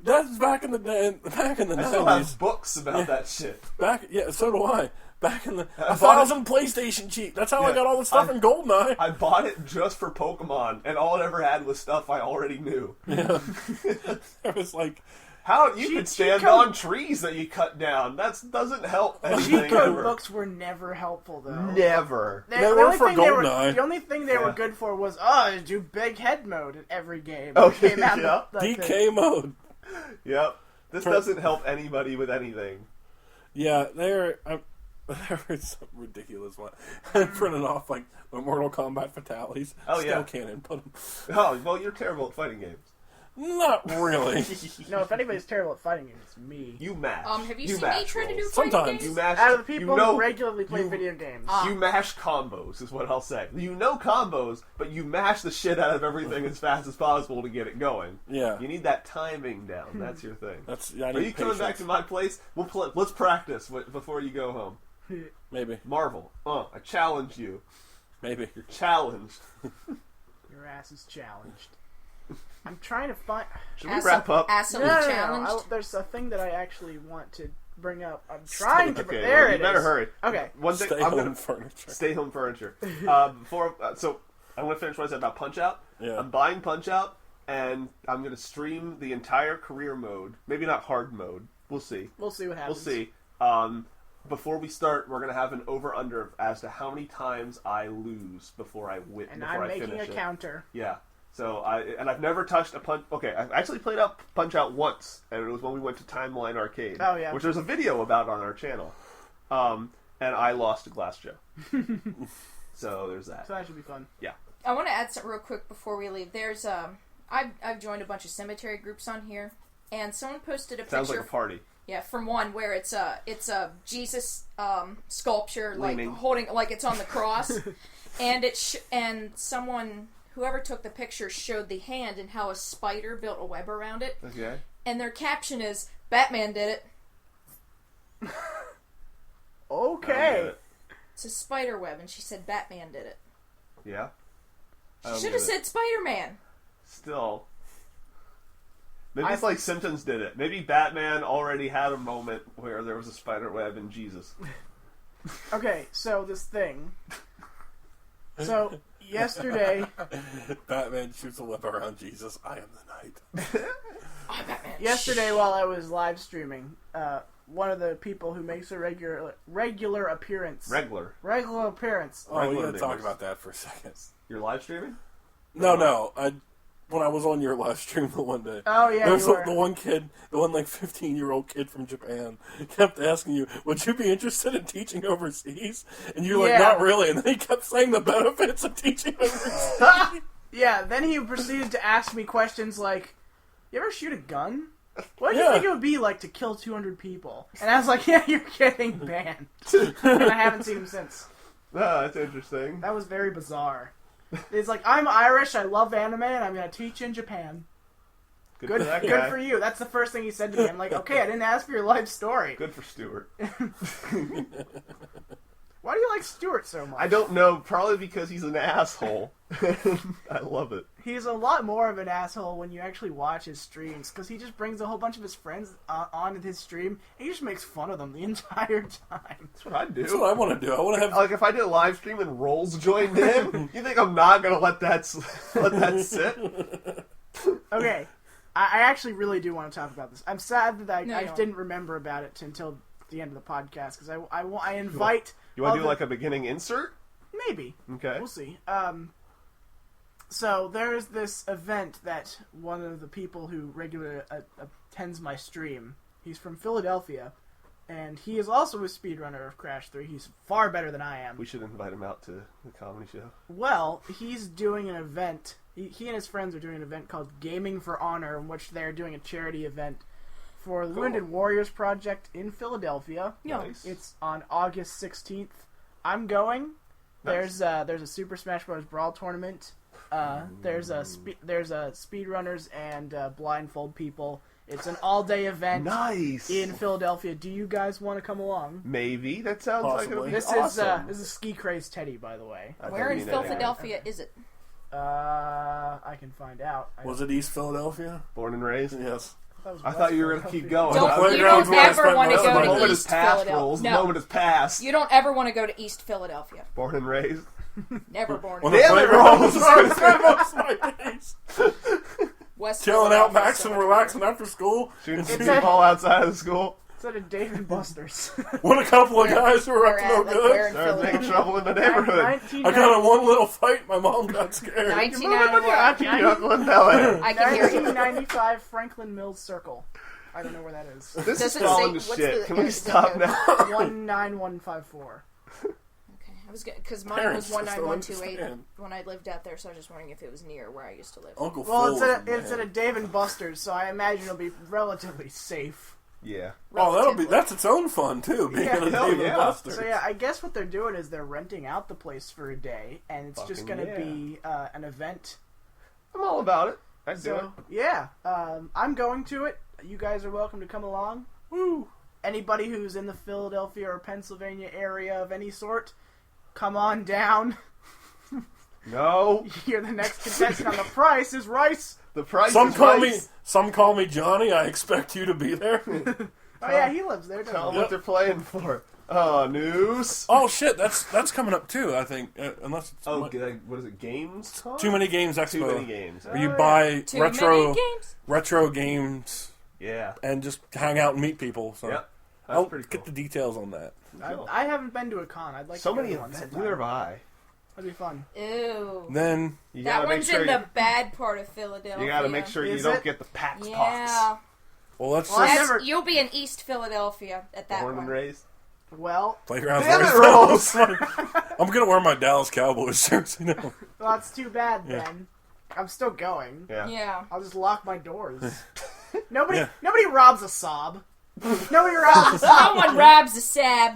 That's back in the day. Back in the I still 90s. have books about that shit. Yeah, so do I. Back in the I 1,000 PlayStation cheat. That's how I Yeah. got all the stuff in GoldenEye. I bought it just for Pokemon, and all it ever had was stuff I already knew. I was like, How you Cheat- could stand cheat code- on trees that you cut down? That doesn't help anything. Cheat code ever. books were never helpful though. Never. The They were only for thing they were- GoldenEye. The only thing they Yeah. were good for was do big head mode in every game. Okay, Came out yeah. the thing. DK mode. Yep. This doesn't help anybody with anything. Yeah, there were some ridiculous one. I printed off like the Mortal Kombat fatalities. Oh, Still yeah. can't input them. Oh, well, you're terrible at fighting games. Not really. No, if anybody's terrible at fighting games, it's me. You mash. Have you seen mash me try to do rolls. fighting Sometimes. games? You mash. Out of the people you know, who regularly play you- video games, You mash combos, is what I'll say. You know combos, but you mash the shit out of everything as fast as possible to get it going. Yeah. You need that timing down. That's your thing. I Are need you coming back to my place? We'll play. Let's practice before you go home. Maybe. Marvel. I challenge you. Maybe. You're challenged. Your ass is challenged. I'm trying to find... Should we wrap up? Assily No. challenged. There's a thing that I actually want to bring up. I'm trying to... Okay, there well, it you better is. hurry. Okay. One thing, Stay home furniture. Stay home furniture. So I'm going to finish what I said about Punch-Out. Yeah. I'm buying Punch-Out, and I'm going to stream the entire career mode. Maybe not hard mode. We'll see. We'll see what happens. We'll see. Before we start, we're going to have an over-under as to how many times I lose before I win. And before I'm I making finish a it. counter. Yeah. So I've never touched a punch. Okay, I've actually played out Punch-Out once, and it was when we went to Timeline Arcade. Oh, yeah. Which there's a video about on our channel. And I lost to Glass Joe. So there's that. So that should be fun. Yeah. I want to add something real quick before we leave. There's I've joined a bunch of cemetery groups on here, and someone posted a picture. Sounds like a party. Yeah, from one where it's a Jesus sculpture, like Leaning. holding, like it's on the cross, and and someone, whoever took the picture, showed the hand and how a spider built a web around it. Okay. And their caption is, "Batman did it." I don't Okay. get it. It's a spider web, and she said Batman did it. Yeah. I She don't should get have it. said Spider-Man. Still. Maybe it's like Simpsons did it. Maybe Batman already had a moment where there was a spider web in Jesus. Okay, so this thing. So, yesterday... Batman shoots a web around Jesus. I am the knight. I'm Batman. Yesterday, while I was live streaming, one of the people who makes a regular appearance. Regular. Regular appearance. Oh, we Regular gotta talk neighbors. about that for a second. You're live streaming? No. When I was on your live stream the one day. Oh, yeah, There's you were. the one kid, the one like 15-year-old kid from Japan, kept asking you, "Would you be interested in teaching overseas?" And you're like, Yeah. "Not really." And then he kept saying the benefits of teaching overseas. Yeah, then he proceeded to ask me questions like, "You ever shoot a gun? What do you Yeah. think it would be like to kill 200 people?" And I was like, "Yeah, you're getting banned." And I haven't seen him since. Oh, that's interesting. That was very bizarre. It's like, I'm Irish, I love anime, and I'm going to teach in Japan. Good for that Good guy. for you. That's the first thing he said to me. I'm like, okay, I didn't ask for your life story. Good for Stuart. Why do you like Stuart so much? I don't know. Probably because he's an asshole. I love it. He's a lot more of an asshole when you actually watch his streams, because he just brings a whole bunch of his friends on his stream, and he just makes fun of them the entire time. That's what I do. That's what I want to do. I want to have. Like if I did a live stream and Rowles joined in, you think I'm not gonna let that sit? Okay, I actually really do want to talk about this. I'm sad that No, I you don't. didn't remember about it until the end of the podcast, because I invite... You want all to do like a beginning insert? Maybe. Okay. We'll see. So there's this event that one of the people who regularly attends my stream, he's from Philadelphia, and he is also a speedrunner of Crash 3. He's far better than I am. We should invite him out to the comedy show. Well, he's doing an event. He and his friends are doing an event called Gaming for Honor, in which they're doing a charity event for the Cool. Wounded Warriors Project in Philadelphia. Nice. It's on August 16th. I'm going. Nice. There's a Super Smash Bros. Brawl tournament. There's a speedrunners and blindfold people. It's an all-day event Nice. in Philadelphia. Do you guys want to come along? Maybe that sounds like it'll be Possibly. This awesome. is Ski Craze Teddy, by the way. I Where in don't mean anything. Philadelphia is it? I can find out. Was it East Philadelphia? Born and raised. Yes. I thought you were going to keep going. Don't, I was you gonna don't go ever for- want to the go moment to is East past, Philadelphia. Rowles. The No. moment is past. You don't ever want to go to East Philadelphia. Born and raised. Never born. On in the Damn it, playground, Rowles. I spent most of my days West chilling out, Philadelphia, maxing, so- relaxing after school. Shooting It's street a- ball outside of the school. It's at a Dave and Buster's. With a couple of guys who were up Where to at? no Like, good. where in Started making Philadelphia? trouble in the neighborhood. I got in one little fight. My mom got scared. 1991. Can you Uncle and Bel Air? I can hear you. 1995 Franklin Mills Circle. I don't know where that is. This Does is it falling to say- what's shit. the- Can we the stop code? now? 19154. Okay, I was because mine Parents was just don't 19128 understand. when I lived out there, so I was just wondering if it was near where I used to live. Uncle Well, Phil. it's at a Dave and Buster's, so I imagine it'll be relatively safe. Yeah. Oh, that's its own fun too. Being Yeah, at a hell Dave and yeah. Buster's. So yeah, I guess what they're doing is they're renting out the place for a day, and it's just Fucking going to yeah. be an event. I'm all about it. I'd do it. So yeah, I'm going to it. You guys are welcome to come along. Woo. Anybody who's in the Philadelphia or Pennsylvania area of any sort, come on down. No. You're the next contestant on The Price is Rice. The price Some is right. call me Johnny. I expect you to be there. Oh yeah, he lives there. Tell Doesn't them he? what they're playing for. News. Oh shit, that's coming up too. I think unless it's What is it? Games? Too Many Games Expo. Too many games. Where you Oh, buy Too many games. retro games Yeah. and just hang out and meet people. So Yep. That's I'll pretty cool. get the details on that. I haven't been to a con. I'd like So to go many to one events. sometime. Neither have I. That'd be fun. Ew. Then You That gotta make one's sure in the bad part of Philadelphia. you gotta make sure you Is don't it? get the PAX pox. Yeah. well, let's Well, I just never- You'll be in East Philadelphia at that Born one. and raised. Well, playgrounds. Damn it, right Rowles! I'm gonna wear my Dallas Cowboys jersey now. well, that's too bad Yeah. then. I'm still going. Yeah. Yeah. I'll just lock my doors. Nobody Yeah. robs a sob. Nobody robs a sob. No one robs a sab.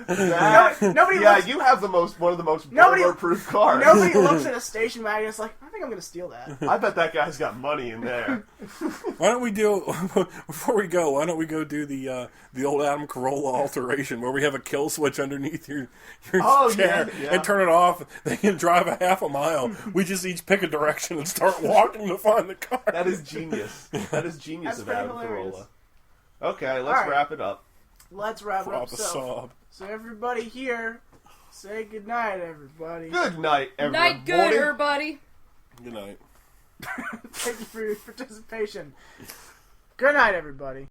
Nobody Yeah, looks, you have one of the most Nobody- burglar-proof cars. nobody looks at a station wagon and is like, I think I'm gonna steal that. I bet that guy's got money in there. Why don't we do before we go? Why don't we go do the old Adam Carolla alteration where we have a kill switch underneath your Oh, chair yeah. and turn it off? They can drive a half a mile. We just each pick a direction and start walking to find the car. That is genius. That is genius That's of pretty Adam hilarious. Carolla. Okay, let's All right. wrap it up. Let's wrap it up. Drop a So, sob. so everybody here, say goodnight, everybody. Good night, everyone. Night good, everybody. Good night. Thank you for your participation. Good night, everybody.